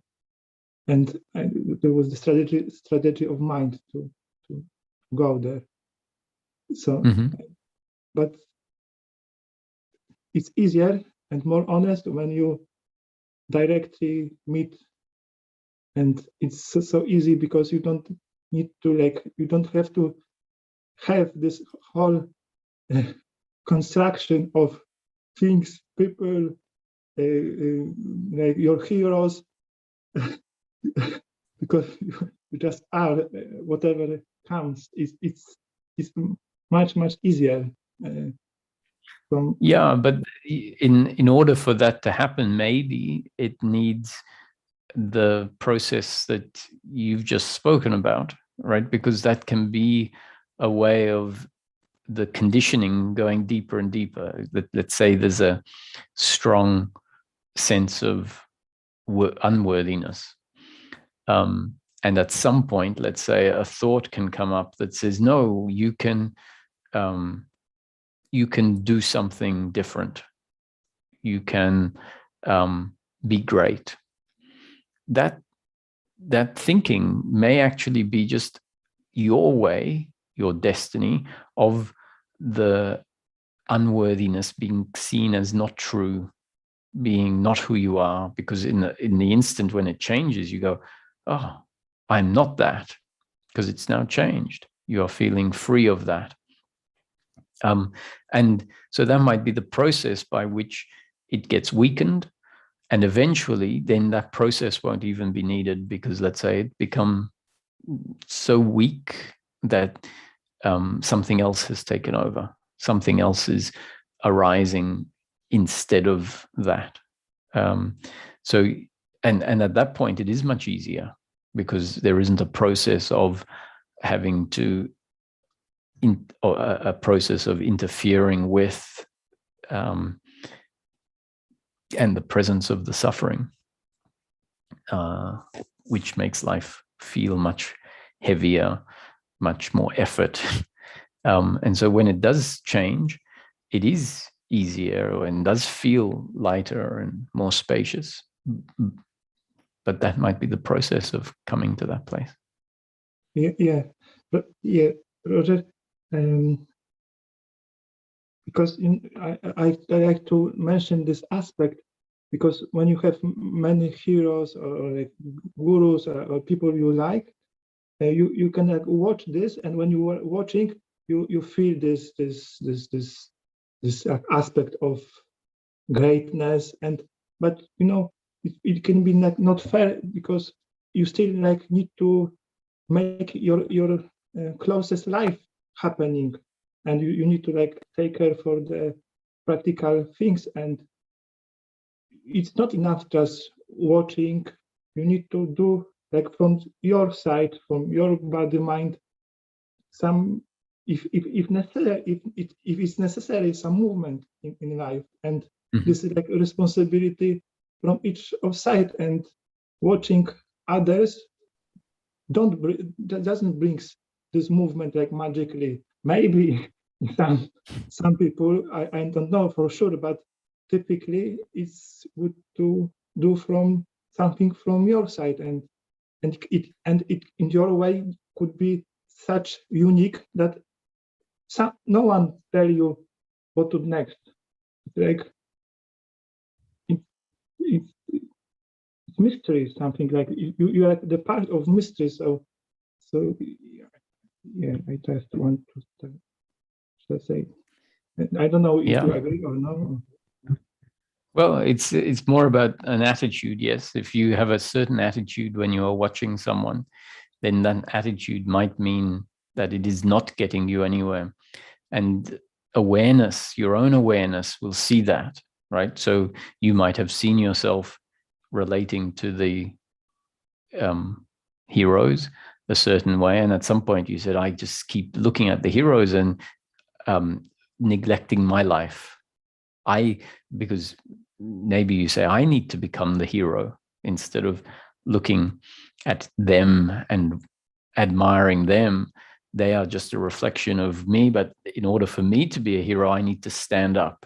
and there was the strategy of mind to go there. So, but it's easier and more honest when you directly meet, and it's so easy because you don't need to you don't have to have this whole construction of things, people, like your heroes, because you just are. Whatever comes, it's much easier. Yeah, but in order for that to happen, maybe it needs the process that you've just spoken about, right? Because that can be a way of the conditioning going deeper and deeper. Let's say there's a strong sense of unworthiness. And at some point, let's say a thought can come up that says, no, you can do something different. You can be great. That thinking may actually be just your way, your destiny of the unworthiness being seen as not true, being not who you are, because in the instant when it changes, you go, oh, I'm not that, because it's now changed. You are feeling free of that. And so that might be the process by which it gets weakened. And eventually, then that process won't even be needed, because let's say it become so weak that something else has taken over. Something else is arising instead of that. So at that point, it is much easier, because there isn't a process of having to a process of interfering with and the presence of the suffering, which makes life feel much heavier, much more effort. And so when it does change, it is easier and does feel lighter and more spacious. But that might be the process of coming to that place. But Roger, because I like to mention this aspect, because when you have many heroes or like gurus or people you like, you can like watch this, and when you are watching, you feel this aspect of greatness, but you know it can be not fair, because you still like need to make your closest life happening, and you need to like take care for the practical things, and it's not enough just watching. You need to do like from your side, from your body mind, some if necessary, if it's necessary, some movement in life. And this is like a responsibility from each of side, and watching others doesn't bring this movement like magically. Maybe some people, I don't know for sure, but typically it's good to do from something from your side, and it in your way could be such unique that no one tell you what to do next. Like it's mystery, something like you are the part of mystery. So yeah, I just want to say, I don't know if you agree or no. Well, it's more about an attitude. Yes, if you have a certain attitude when you are watching someone, then that attitude might mean that it is not getting you anywhere. And awareness, your own awareness, will see that, right? So you might have seen yourself relating to the heroes a certain way, and at some point you said, I just keep looking at the heroes and neglecting my life. Because maybe you say, I need to become the hero, instead of looking at them and admiring them. They are just a reflection of me, but in order for me to be a hero, I need to stand up.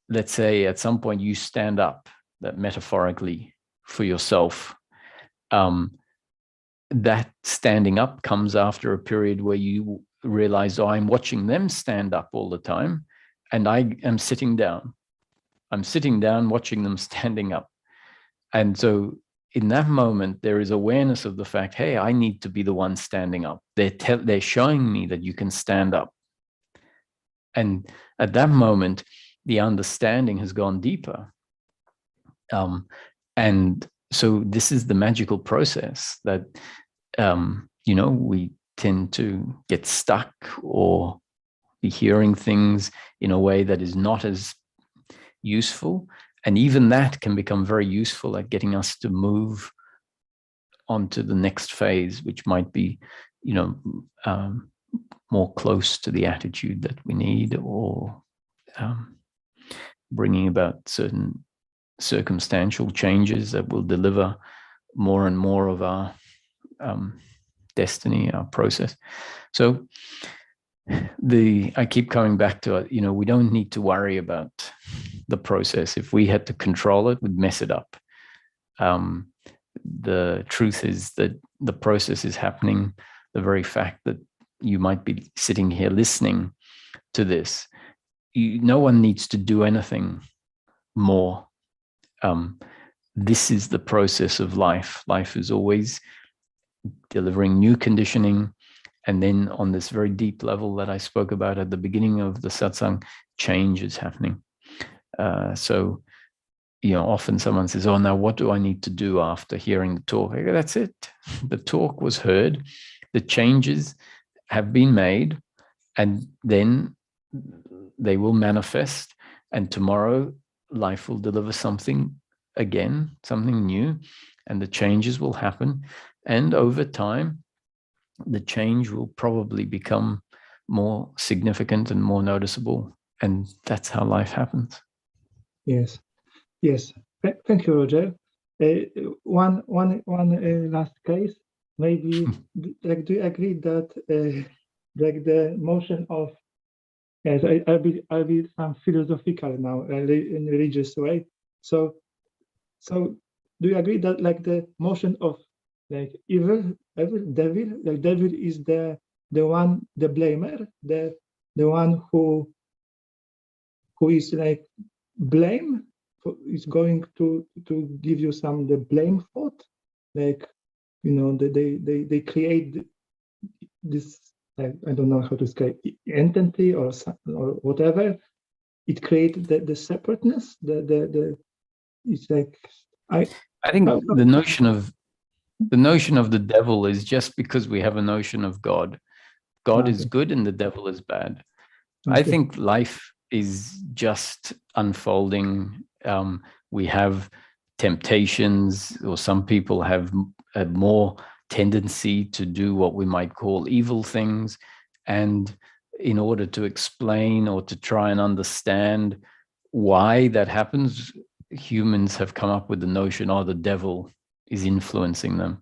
Let's say at some point you stand up, that metaphorically, for yourself. That standing up comes after a period where you realize, oh, I'm watching them stand up all the time, and I am sitting down. I'm sitting down watching them standing up. And so in that moment, there is awareness of the fact, hey, I need to be the one standing up. They're showing me that you can stand up. And at that moment, the understanding has gone deeper. And so this is the magical process that, we tend to get stuck or be hearing things in a way that is not as useful. And even that can become very useful at getting us to move on to the next phase, which might be, more close to the attitude that we need, or bringing about certain circumstantial changes that will deliver more and more of our destiny, our process. So I keep coming back to it, we don't need to worry about the process. If we had to control it, we'd mess it up. The truth is that the process is happening. The very fact that you might be sitting here listening to this, no one needs to do anything more. This is the process of life. Life is always delivering new conditioning. And then on this very deep level that I spoke about at the beginning of the satsang, change is happening. So often someone says, oh, now what do I need to do after hearing the talk? I go, that's it. The talk was heard. The changes have been made, and then they will manifest. And tomorrow life will deliver something again, something new, and the changes will happen. And over time, the change will probably become more significant and more noticeable. And that's how life happens. Yes. Thank you, Roger. One last case. Maybe, do you agree that the motion of, yes, I'll be some philosophical now, in religious way. So do you agree that the motion of evil, devil is the one, the blamer, the one who is blame, is going to give you the blame thought, they create this, I don't know how to describe, entity or whatever. It creates the separateness. It's I think the notion of the devil is just because we have a notion of God. God is good and the devil is bad. Okay. I think life is just unfolding. We have temptations, or some people have a more tendency to do what we might call evil things. And in order to explain or to try and understand why that happens, humans have come up with the notion, oh, the devil is influencing them.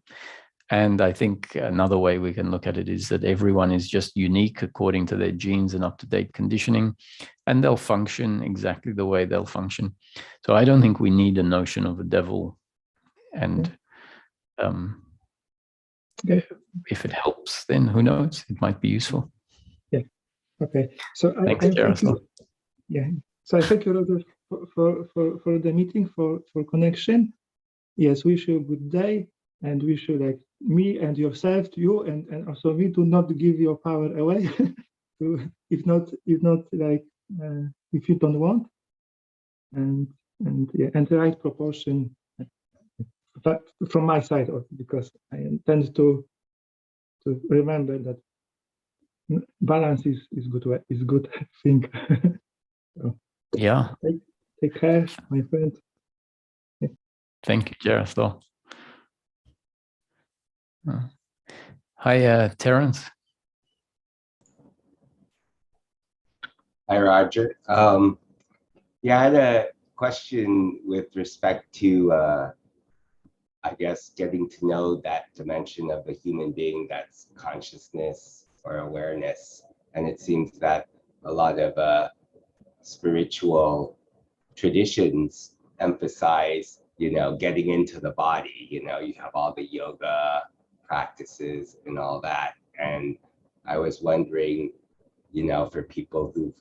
And I think another way we can look at it is that everyone is just unique according to their genes and up-to-date conditioning, and they'll function exactly the way they'll function. So I don't think we need a notion of a devil. And if it helps, then who knows? It might be useful. Yeah. Okay. So thanks, Jaroslav. Yeah. So I thank you, Robert, for the meeting, for connection. Yes, wish you a good day, and wish you me and yourself, to you, and also me, to not give your power away. if not if you don't want, and the right proportion. But from my side, because I intend to remember that balance is good thing. So, yeah. Take care, my friend. Yeah. Thank you, Jaroslav. Hi, Terence. Hi, Roger. Yeah, I had a question with respect to, I guess, getting to know that dimension of the human being that's consciousness or awareness. And it seems that a lot of spiritual traditions emphasize, getting into the body. You have all the yoga practices and all that. And I was wondering, for people who've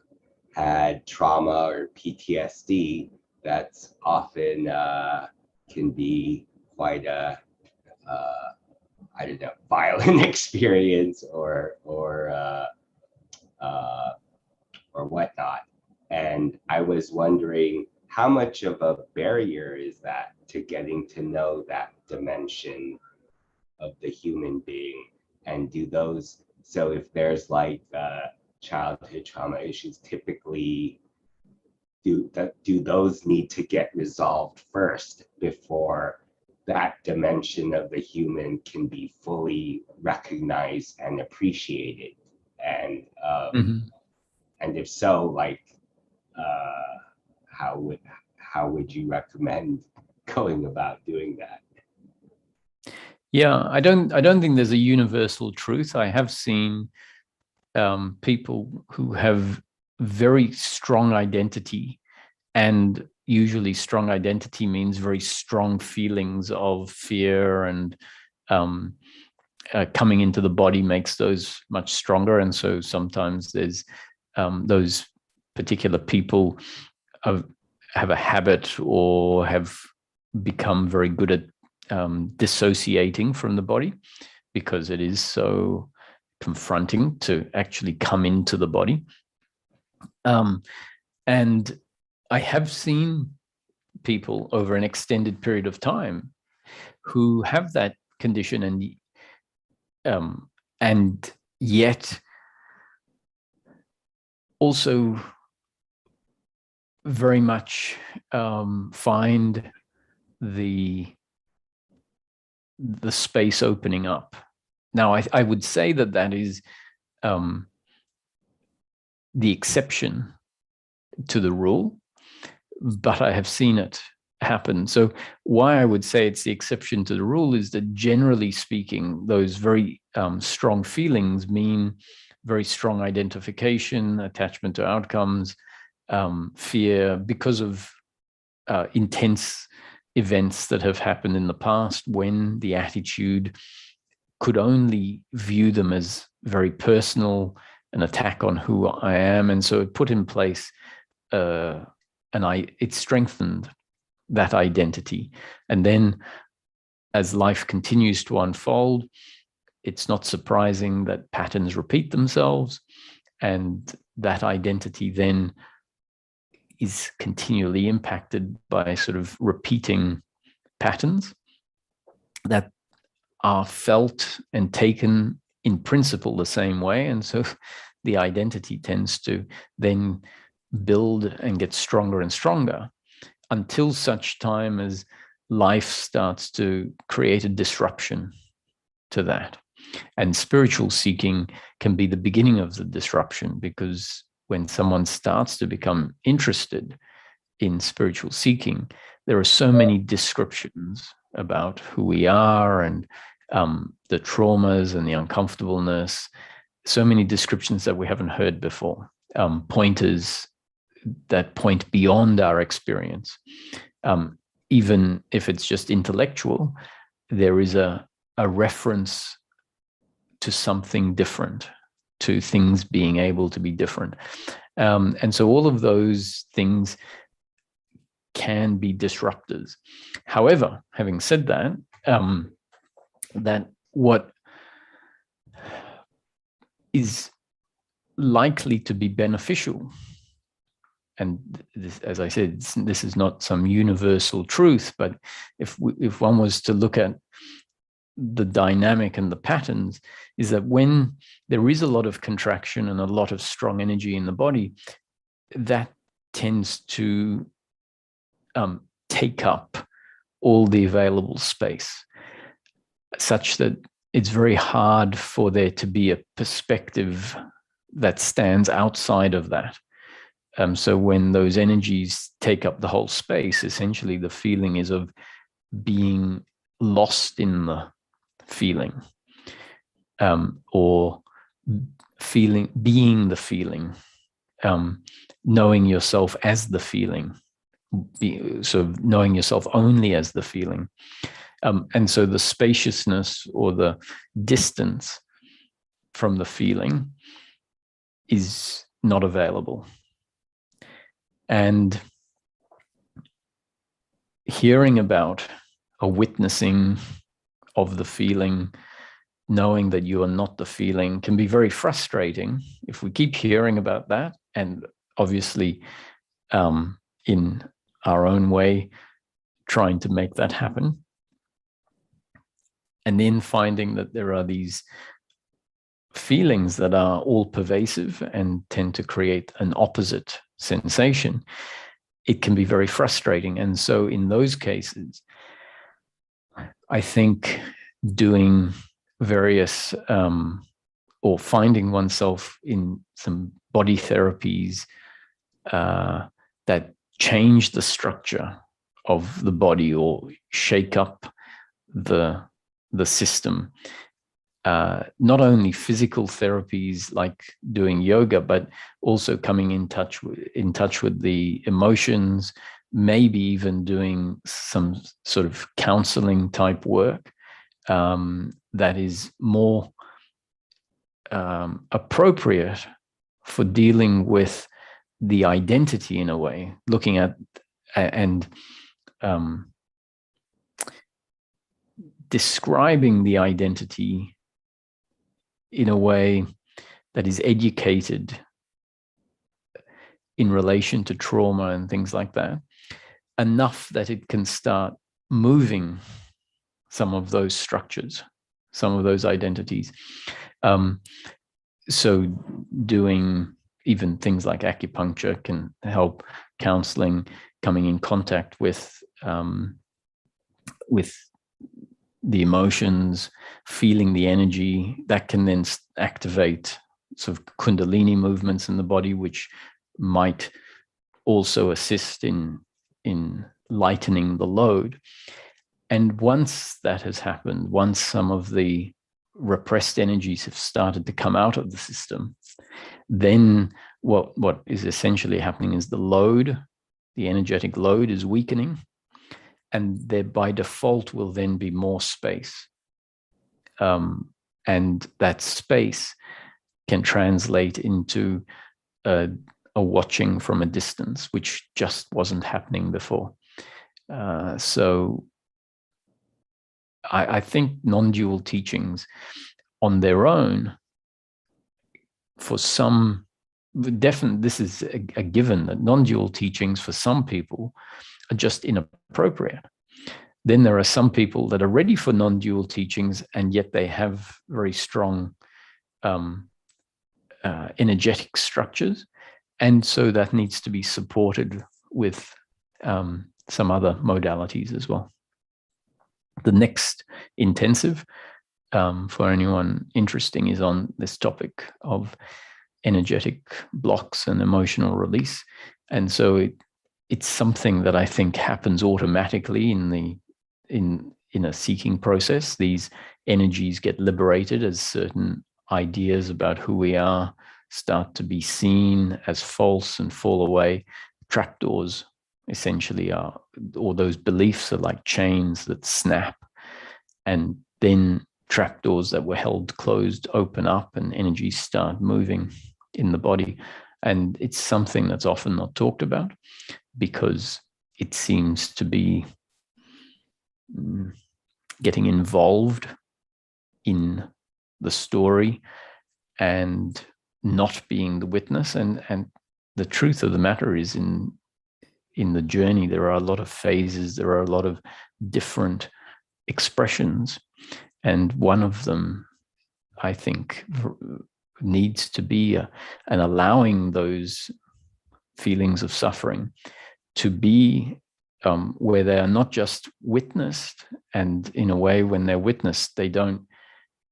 had trauma or PTSD, that's often can be quite a I don't know, violent experience uh, or whatnot. And I was wondering how much of a barrier is that to getting to know that dimension of the human being, and do those, so if there's like childhood trauma issues, typically do those need to get resolved first before that dimension of the human can be fully recognized and appreciated? And and if so, like uh, how would you recommend going about doing that? Yeah, I don't think there's a universal truth. I have seen people who have very strong identity, and usually strong identity means very strong feelings of fear, and coming into the body makes those much stronger. And so sometimes there's those particular people have a habit or have become very good at dissociating from the body, because it is so confronting to actually come into the body. And I have seen people over an extended period of time who have that condition, and yet also very much find the space opening up. Now, I would say that is the exception to the rule, but I have seen it happen. So why I would say it's the exception to the rule is that, generally speaking, those very strong feelings mean very strong identification, attachment to outcomes, fear, because of intense events that have happened in the past, when the attitude could only view them as very personal, an attack on who I am. And so it put in place it strengthened that identity. And then as life continues to unfold, it's not surprising that patterns repeat themselves, and that identity then is continually impacted by sort of repeating patterns that are felt and taken in principle the same way. And so the identity tends to then build and get stronger and stronger, until such time as life starts to create a disruption to that. And spiritual seeking can be the beginning of the disruption, because when someone starts to become interested in spiritual seeking, there are so many descriptions about who we are, and the traumas and the uncomfortableness, so many descriptions that we haven't heard before, pointers that point beyond our experience. Even if it's just intellectual, there is a reference to something different, to things being able to be different. And so all of those things can be disruptors. However, having said that, that what is likely to be beneficial, and this, as I said, this is not some universal truth, but if one was to look at the dynamic and the patterns, is that when there is a lot of contraction and a lot of strong energy in the body, that tends to take up all the available space, such that it's very hard for there to be a perspective that stands outside of that. So when those energies take up the whole space, essentially the feeling is of being lost in the feeling, or being the feeling, knowing yourself as the feeling, so knowing yourself only as the feeling. And so the spaciousness or the distance from the feeling is not available. And hearing about a witnessing of the feeling, knowing that you are not the feeling, can be very frustrating if we keep hearing about that, and obviously in our own way trying to make that happen, and then finding that there are these feelings that are all pervasive and tend to create an opposite sensation. It can be very frustrating. And so in those cases, I think doing various or finding oneself in some body therapies that change the structure of the body or shake up the system. Not only physical therapies like doing yoga, but also coming in touch with the emotions, maybe even doing some sort of counseling type work that is more appropriate for dealing with the identity in a way, looking at and describing the identity in a way that is educated in relation to trauma and things like that, enough that it can start moving some of those structures, some of those identities. So doing even things like acupuncture can help, counseling, coming in contact with the emotions, feeling the energy, that can then activate sort of kundalini movements in the body, which might also assist in lightening the load. And once that has happened, once some of the repressed energies have started to come out of the system, then what is essentially happening is the energetic load is weakening, and there by default will then be more space. And that space can translate into a watching from a distance, which just wasn't happening before. So I think non-dual teachings on their own, for some, definitely this is a given, that non-dual teachings for some people are just inappropriate. Then there are some people that are ready for non-dual teachings, and yet they have very strong energetic structures. And so that needs to be supported with some other modalities as well. The next intensive for anyone interesting is on this topic of energetic blocks and emotional release. And so it's something that I think happens automatically in a seeking process. These energies get liberated as certain ideas about who we are start to be seen as false and fall away. Trapdoors essentially are, or those beliefs are like chains that snap, and then trapdoors that were held closed open up and energies start moving in the body. And it's something that's often not talked about because it seems to be getting involved in the story and not being the witness. And the truth of the matter is, in the journey, there are a lot of phases, there are a lot of different expressions. And one of them, I think, needs to be an allowing those feelings of suffering to be where they are not just witnessed, and in a way, when they're witnessed, they don't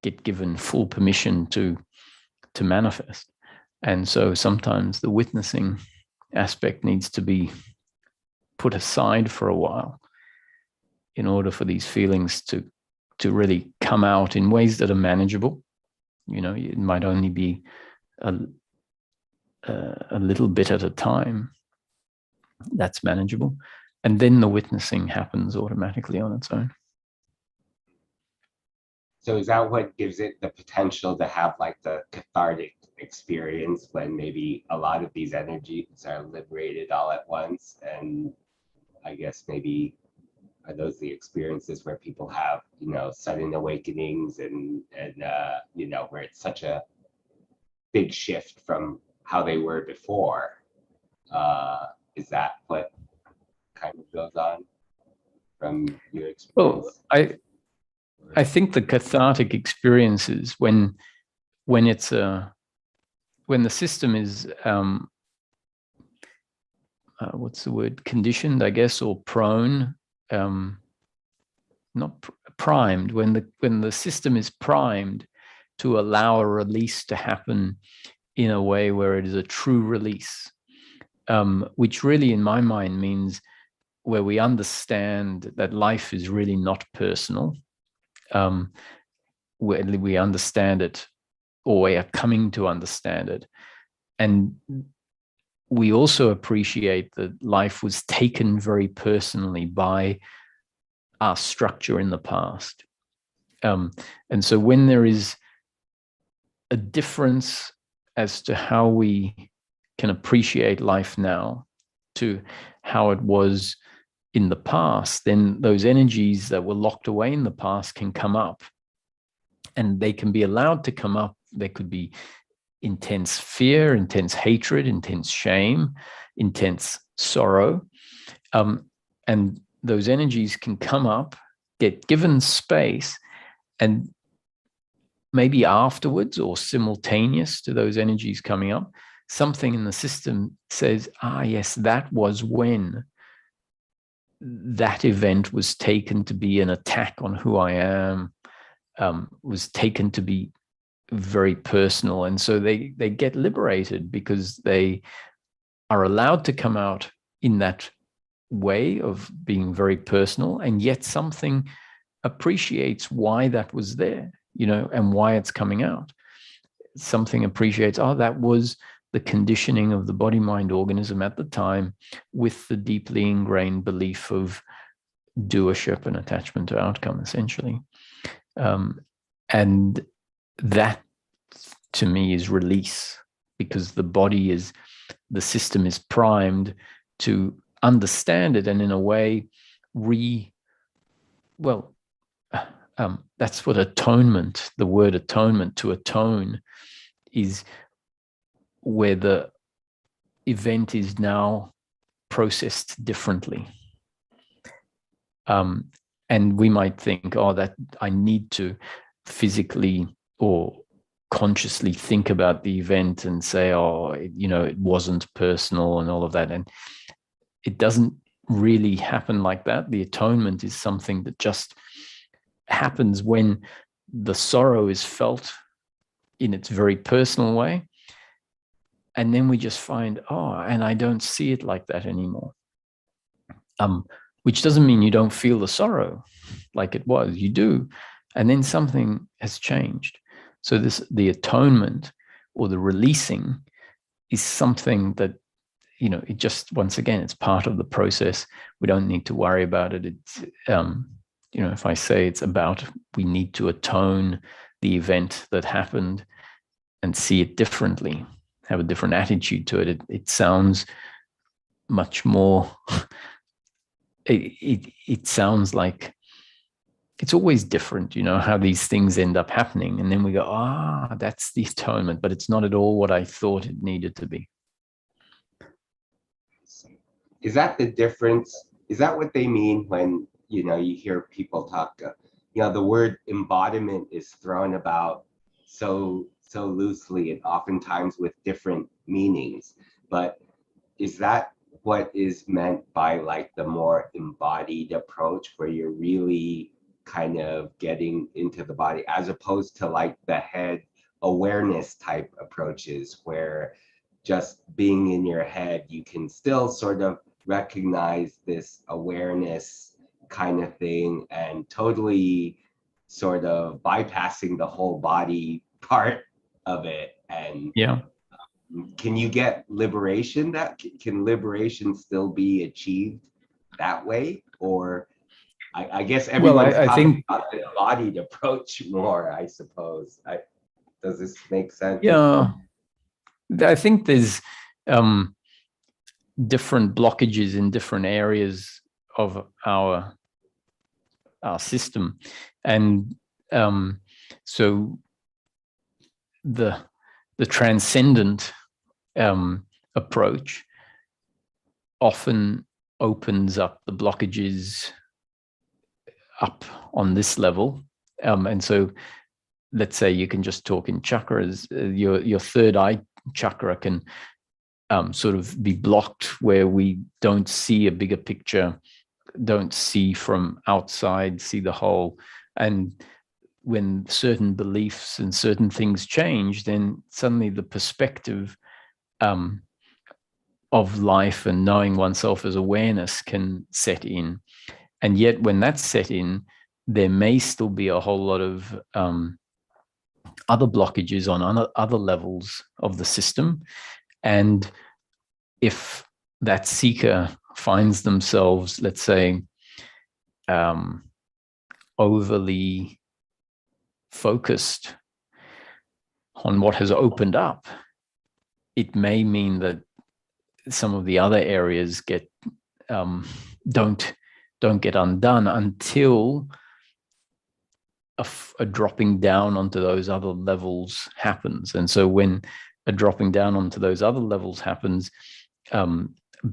get given full permission to manifest. And so sometimes the witnessing aspect needs to be put aside for a while in order for these feelings to really come out in ways that are manageable. You know, it might only be a little bit at a time. That's manageable. And then the witnessing happens automatically on its own. So is that what gives it the potential to have like the cathartic experience when maybe a lot of these energies are liberated all at once? And I guess maybe are those the experiences where people have, you know, sudden awakenings and you know, where it's such a big shift from how they were before? Is that what kind of goes on from your experience? Well, I think the cathartic experiences when it's when the system is what's the word, conditioned, I guess, or prone, not primed, when the system is primed to allow a release to happen in a way where it is a true release, which really in my mind means where we understand that life is really not personal, where we understand it, or we are coming to understand it. And we also appreciate that life was taken very personally by our structure in the past. And so when there is a difference as to how we can appreciate life now to how it was in the past, then those energies that were locked away in the past can come up, and they can be allowed to come up. There could be intense fear, intense hatred, intense shame, intense sorrow. And those energies can come up, get given space, and maybe afterwards or simultaneous to those energies coming up, something in the system says, yes, that was when that event was taken to be an attack on who I am, was taken to be very personal. And so they get liberated because they are allowed to come out in that way of being very personal, and yet something appreciates why that was there, you know, and why it's coming out. Something appreciates, that was the conditioning of the body-mind organism at the time, with the deeply ingrained belief of doership and attachment to outcome, essentially. And that, to me, is release, because the system is primed to understand it, and in a way, that's what atonement, the word atonement, to atone, is where the event is now processed differently. And we might think, that I need to physically or consciously think about the event and say, it wasn't personal and all of that. And it doesn't really happen like that. The atonement is something that just happens when the sorrow is felt in its very personal way. And then we just find, and I don't see it like that anymore. Which doesn't mean you don't feel the sorrow like it was. You do. And then something has changed. So the atonement or the releasing is something that, it just, once again, it's part of the process. We don't need to worry about it. It's, if I say it's about, we need to atone the event that happened and see it differently, have a different attitude to it. It sounds much more, it sounds like it's always different, how these things end up happening. And then we go, that's the atonement, but it's not at all what I thought it needed to be. Is that the difference? Is that what they mean when, you hear people talk, the word embodiment is thrown about so loosely and oftentimes with different meanings, but is that what is meant by like the more embodied approach, where you're really kind of getting into the body, as opposed to like the head awareness type approaches where just being in your head, you can still sort of recognize this awareness kind of thing and totally sort of bypassing the whole body part of it. And Yeah. can you get liberation? That can liberation still be achieved that way? Or I guess everyone's I talking think, about the embodied approach more, I suppose. Does this make sense? yeah, I think there's different blockages in different areas of our system. And so the transcendent approach often opens up the blockages up on this level. And so let's say you can just talk in chakras. Your third eye chakra can sort of be blocked, where we don't see a bigger picture, don't see from outside, see the whole. And when certain beliefs and certain things change, then suddenly the perspective of life and knowing oneself as awareness can set in. And yet when that's set in, there may still be a whole lot of other blockages on other levels of the system. And if that seeker finds themselves, let's say, overly focused on what has opened up, it may mean that some of the other areas get don't get undone until a dropping down onto those other levels happens. And so when a dropping down onto those other levels happens,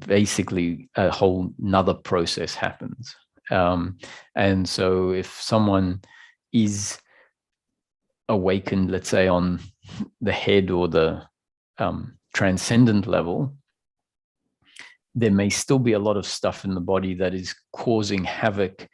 basically a whole nother process happens. And so if someone is awakened, let's say on the head or the transcendent level, there may still be a lot of stuff in the body that is causing havoc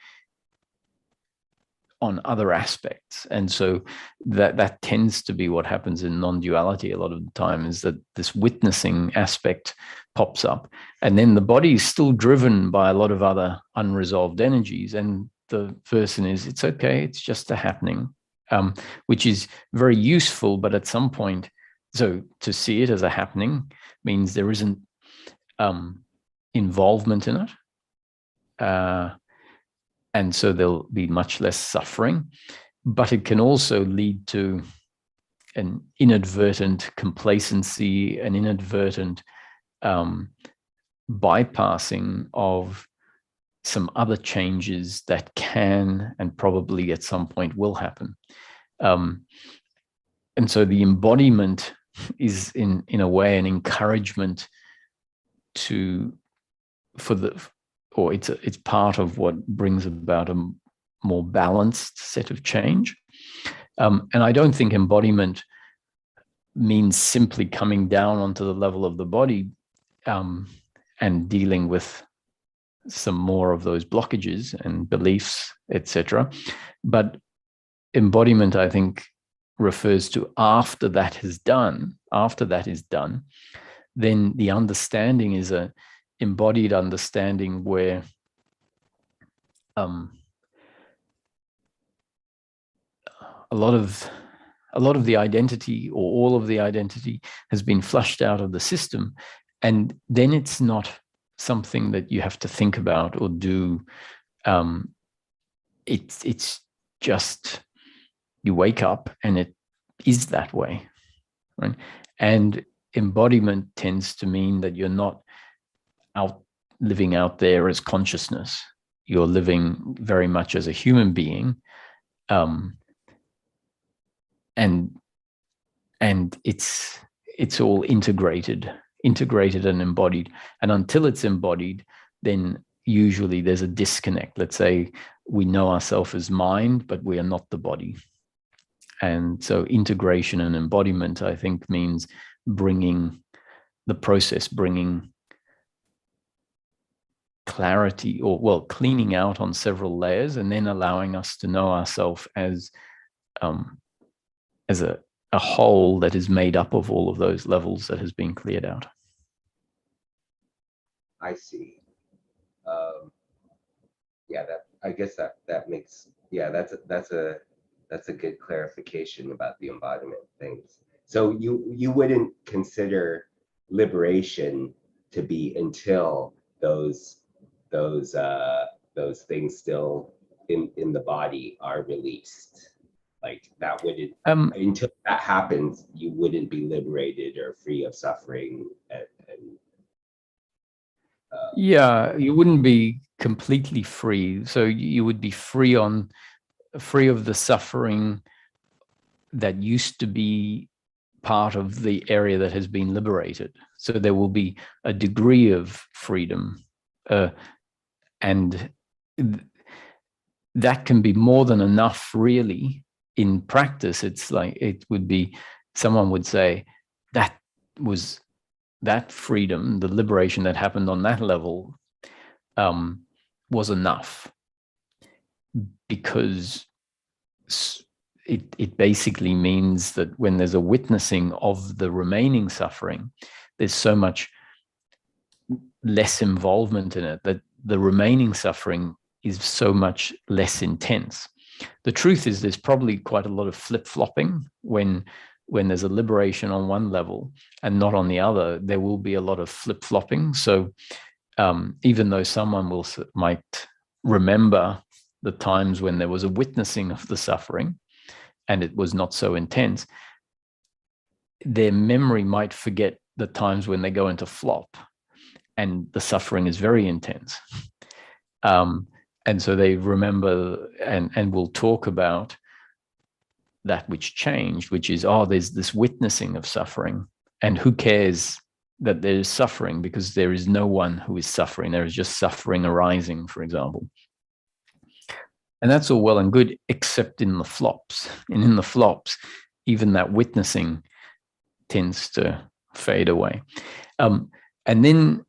on other aspects. And so that tends to be what happens in non-duality a lot of the time, is that this witnessing aspect pops up. And then the body is still driven by a lot of other unresolved energies. And the person is, it's okay, it's just a happening, which is very useful. But at some point, so to see it as a happening means there isn't involvement in it. And so there'll be much less suffering, but it can also lead to an inadvertent complacency, an inadvertent bypassing of some other changes that can and probably at some point will happen. And so the embodiment is in a way an encouragement it's part of what brings about a more balanced set of change. And I don't think embodiment means simply coming down onto the level of the body and dealing with some more of those blockages and beliefs, etc. But embodiment, I think, refers to after that is done, then the understanding is a embodied understanding where a lot of the identity, or all of the identity, has been flushed out of the system. And then it's not something that you have to think about or do. It's just you wake up and it is that way, right? And embodiment tends to mean that you're not living out there as consciousness. You're living very much as a human being, and it's all integrated and embodied. And until it's embodied, then usually there's a disconnect. Let's say we know ourselves as mind, but we are not the body. And so integration and embodiment, I think, means bringing clarity, or cleaning out on several layers, and then allowing us to know ourselves as a a whole that is made up of all of those levels that has been cleared out. I see. Yeah, I guess that makes, yeah, that's a good clarification about the embodiment things. So you wouldn't consider liberation to be until those things still in the body are released. Like that wouldn't, until that happens, you wouldn't be liberated or free of suffering. Yeah, you wouldn't be completely free. So you would be free of the suffering that used to be part of the area that has been liberated. So there will be a degree of freedom, and that can be more than enough, really. In practice, it's like it would be, someone would say that was that freedom, the liberation that happened on that level, was enough, because it basically means that when there's a witnessing of the remaining suffering, there's so much less involvement in it, that the remaining suffering is so much less intense. The truth is there's probably quite a lot of flip-flopping when there's a liberation on one level and not on the other. There will be a lot of flip-flopping. So even though someone might remember the times when there was a witnessing of the suffering and it was not so intense, their memory might forget the times when they go into flop and the suffering is very intense. And so they remember and will talk about that which changed, which is, there's this witnessing of suffering. And who cares that there is suffering, because there is no one who is suffering. There is just suffering arising, for example. And that's all well and good, except in the flops. And in the flops, even that witnessing tends to fade away. And then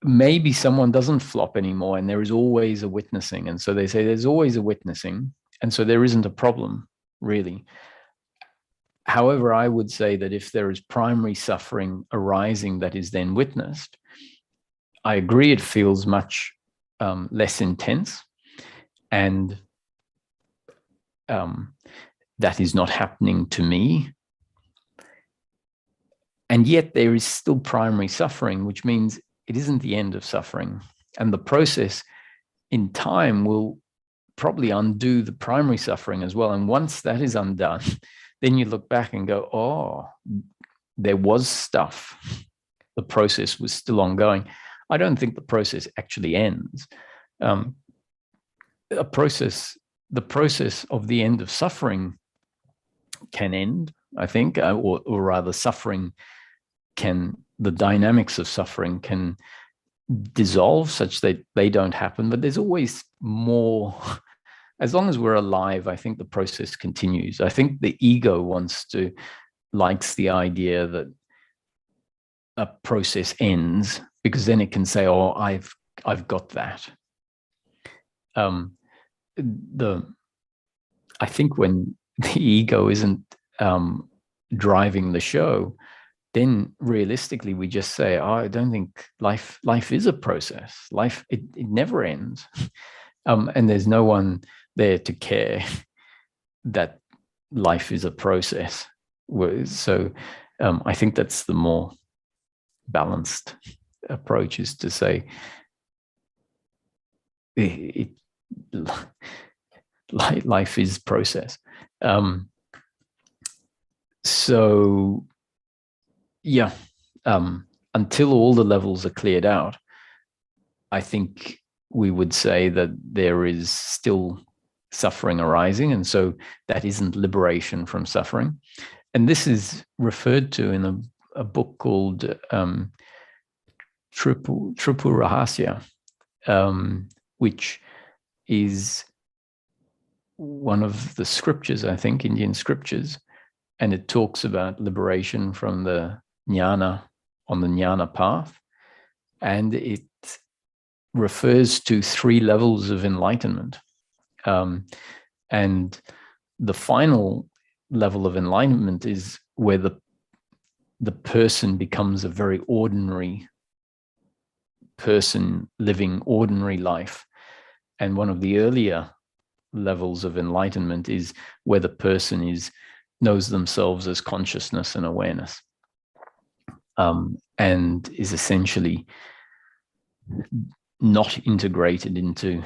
maybe someone doesn't flop anymore and there is always a witnessing. And so they say there's always a witnessing. And so there isn't a problem, really. However, I would say that if there is primary suffering arising that is then witnessed, I agree it feels much less intense. And that is not happening to me. And yet there is still primary suffering, which means it isn't the end of suffering. And the process in time will probably undo the primary suffering as well. And once that is undone, then you look back and go, there was stuff. The process was still ongoing. I don't think the process actually ends. The process of the end of suffering can end, I think, or rather suffering the dynamics of suffering can dissolve such that they don't happen, but there's always more. As long as we're alive, I think the process continues. I think the ego likes the idea that a process ends, because then it can say, I've got that. I think when the ego isn't driving the show, then realistically we just say, I don't think life is a process. Life, it never ends. And there's no one there to care that life is a process. So I think that's the more balanced approach, is to say life is process. So yeah, until all the levels are cleared out, I think we would say that there is still suffering arising, and so that isn't liberation from suffering. And this is referred to in a book called Tripurahasya, which is one of the scriptures, I think, Indian scriptures, and it talks about liberation from the jnana, on the jnana path, and it refers to 3 levels of enlightenment. And the final level of enlightenment is where the person becomes a very ordinary person living ordinary life. And one of the earlier levels of enlightenment is where the person knows themselves as consciousness and awareness, and is essentially not integrated into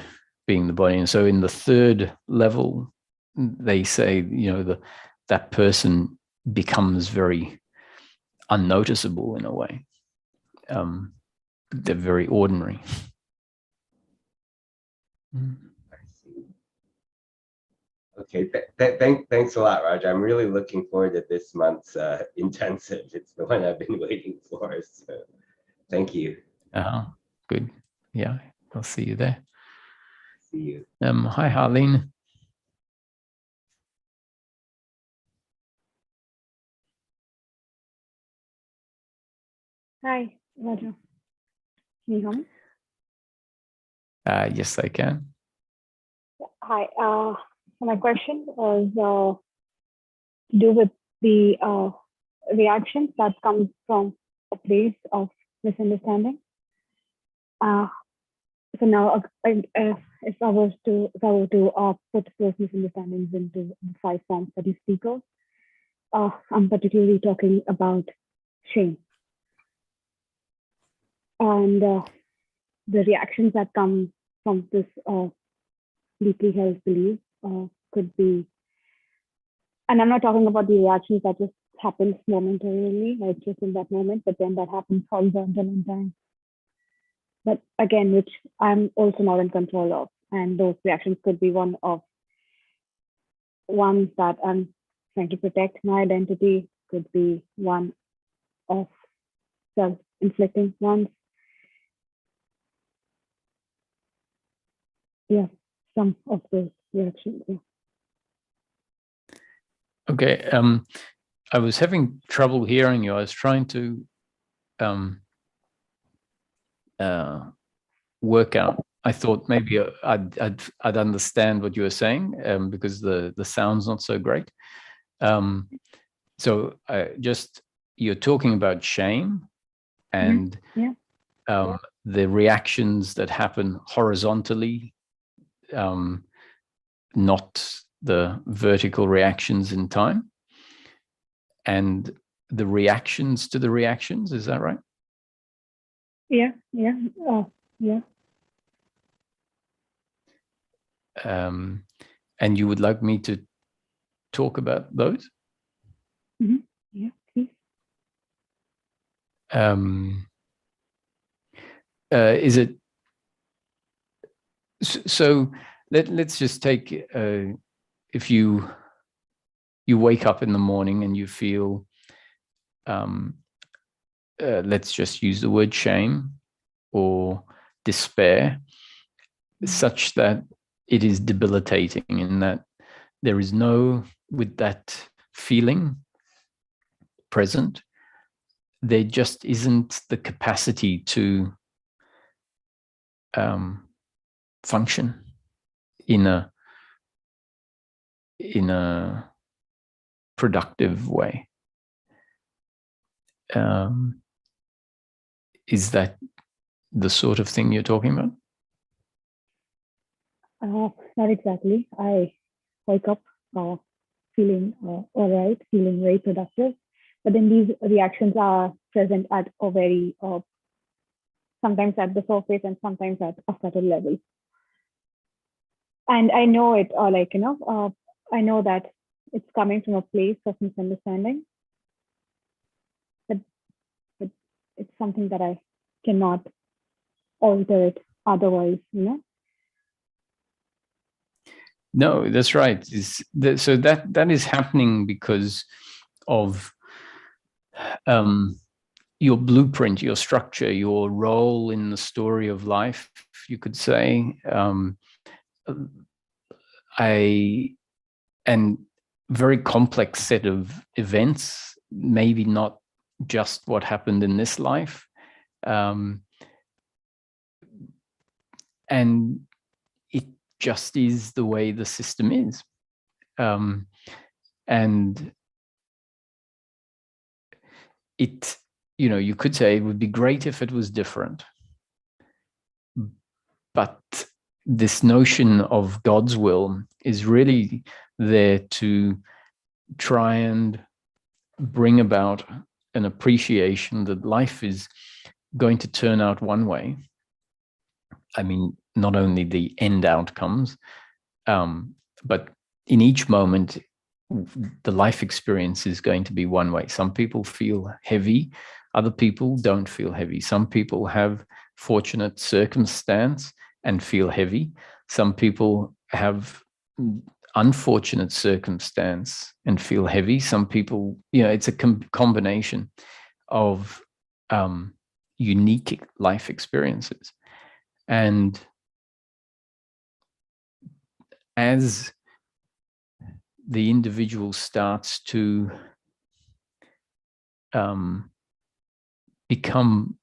being the body. And so in the third level, they say, that person becomes very unnoticeable in a way. They're very ordinary. I see. Okay, thanks a lot, Raj. I'm really looking forward to this month's intensive. It's the one I've been waiting for. So thank you. Good. Yeah, I'll see you there. See you. Hi, Harleen. Hi, Roger. Can you hear me? Yes, I can. Hi. So my question was to do with the reactions that come from a place of misunderstanding. So now, if I were to put those misunderstandings into the 5 forms that you speak of, I'm particularly talking about shame. And the reactions that come from this deeply held belief could be, and I'm not talking about the reactions that just happens momentarily, like just in that moment, but then that happens horizontal in time. But again, which I'm also not in control of. And those reactions could be one that I'm trying to protect my identity, could be one of self-inflicting ones. Yeah, some of those reactions. Yeah. Okay. I was having trouble hearing you. I was trying to work out. I thought maybe I'd understand what you were saying because the sound's not so great. So you're talking about shame and the reactions that happen horizontally, not the vertical reactions in time, and the reactions to the reactions. Is that right? Yeah. And you would like me to talk about those? Mm-hmm. Yeah, please. Is it so? Let's just take if you wake up in the morning and you feel, let's just use the word shame or despair, such that it is debilitating, in that there is with that feeling present, there just isn't the capacity to function in a productive way. Is that the sort of thing you're talking about? Not exactly. I wake up feeling all right, feeling very productive, but then these reactions are present at a very sometimes at the surface and sometimes at a subtle level. And I know it, I know that it's coming from a place of misunderstanding, but it's something that I cannot alter it otherwise, No, that's right. So that is happening because of your blueprint, your structure, your role in the story of life, you could say. And very complex set of events, maybe not just what happened in this life. And it just is the way the system is. And it, you could say it would be great if it was different. But this notion of God's will is really there to try and bring about an appreciation that life is going to turn out one way. I mean, not only the end outcomes, but in each moment, the life experience is going to be one way. Some people feel heavy, other people don't feel heavy. Some people have fortunate circumstance and feel heavy. Some people have unfortunate circumstance and feel heavy. Some people, it's a combination of unique life experiences. And as the individual starts to become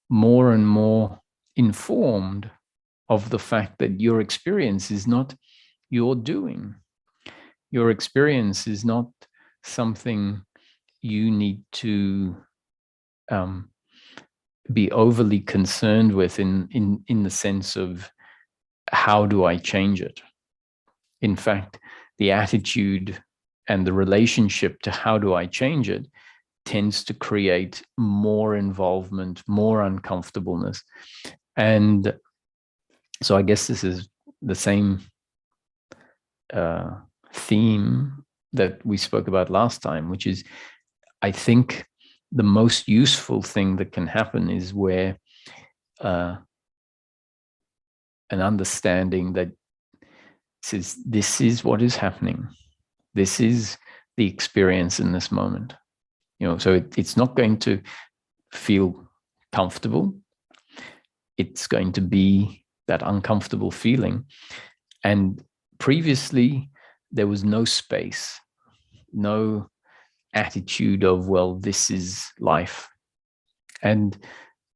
more and more informed of the fact that your experience is not your doing. Your experience is not something you need to be overly concerned with in the sense of how do I change it? In fact, the attitude and the relationship to how do I change it tends to create more involvement, more uncomfortableness. And so I guess this is the same theme that we spoke about last time, which is, I think the most useful thing that can happen is where an understanding that says, this is what is happening. This is the experience in this moment. So it's not going to feel comfortable. It's going to be that uncomfortable feeling. And previously, there was no space, no attitude of, well, this is life. And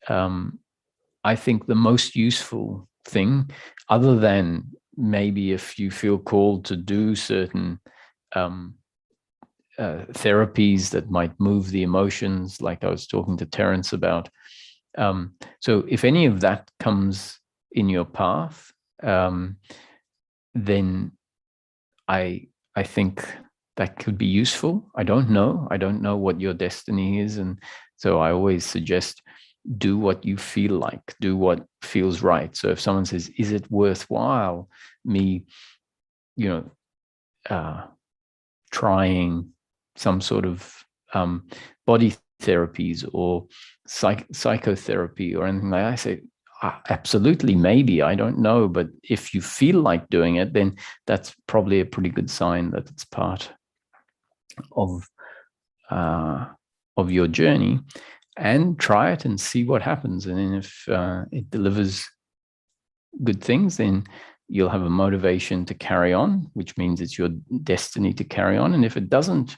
I think the most useful thing, other than maybe if you feel called to do certain therapies that might move the emotions, like I was talking to Terence about. So if any of that comes in your path, then I think that could be useful. I don't know what your destiny is. And so I always suggest do what you feel like, do what feels right. So if someone says, is it worthwhile me, trying some sort of body therapies or psychotherapy or anything like that, I say, absolutely, maybe, I don't know. But if you feel like doing it, then that's probably a pretty good sign that it's part of your journey. And try it and see what happens. And then if it delivers good things, then you'll have a motivation to carry on, which means it's your destiny to carry on. And if it doesn't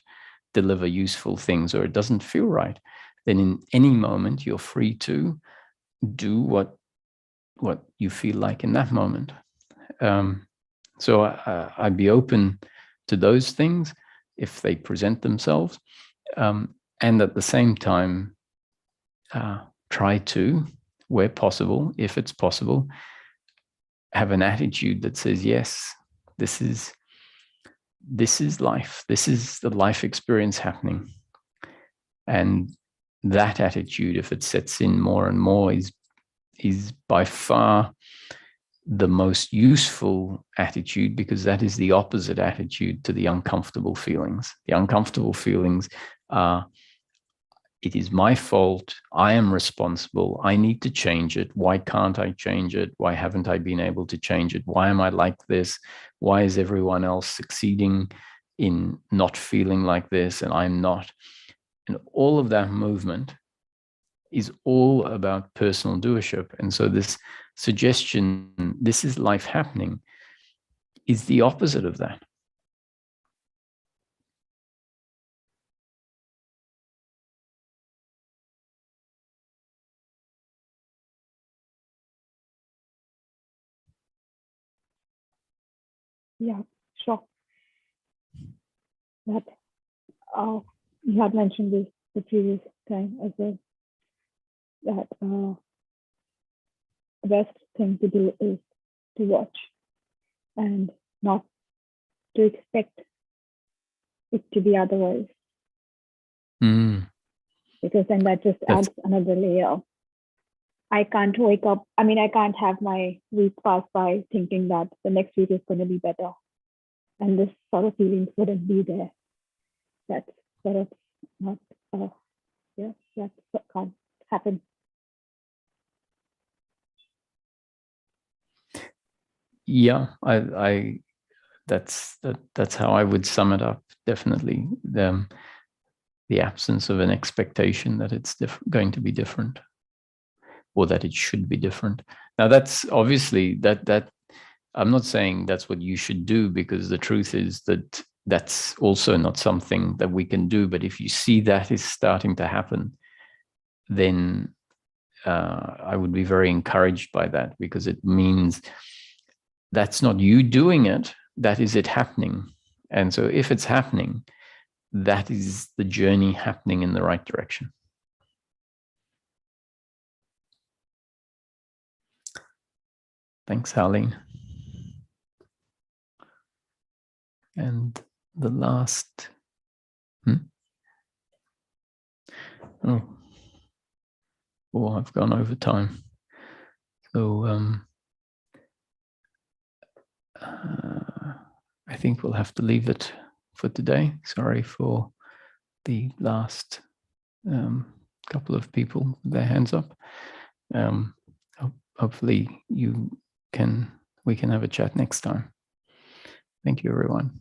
deliver useful things or it doesn't feel right, then in any moment you're free to do what you feel like in that moment. So I'd be open to those things if they present themselves, and at the same time try to, where possible, if it's possible, have an attitude that says, yes, this is life. This is the life experience happening. And that attitude, if it sets in more and more, is by far the most useful attitude, because that is the opposite attitude to the uncomfortable feelings. The uncomfortable feelings are, it is my fault. I am responsible. I need to change it. Why can't I change it? Why haven't I been able to change it? Why am I like this? Why is everyone else succeeding in not feeling like this and I'm not? And all of that movement is all about personal doership. And so this suggestion, this is life happening, is the opposite of that. Yeah, sure. that you had mentioned this the previous time as well, that the best thing to do is to watch and not to expect it to be otherwise. Because then that just adds another layer. I can't wake up, I mean, I can't have my week pass by thinking that the next week is going to be better. And this sort of feelings wouldn't be there. That's sort of not, that can't happen. Yeah, that's how I would sum it up. Definitely, the absence of an expectation that it's going to be different, or that it should be different. Now, that's obviously that I'm not saying that's what you should do, because the truth is that that's also not something that we can do. But if you see that is starting to happen, then I would be very encouraged by that, because it means that's not you doing it, that is it happening. And so if it's happening, that is the journey happening in the right direction. Thanks, Harleen. And the last, oh, I've gone over time. So I think we'll have to leave it for today. Sorry for the last couple of people with their hands up. Hopefully we can have a chat next time. Thank you, everyone.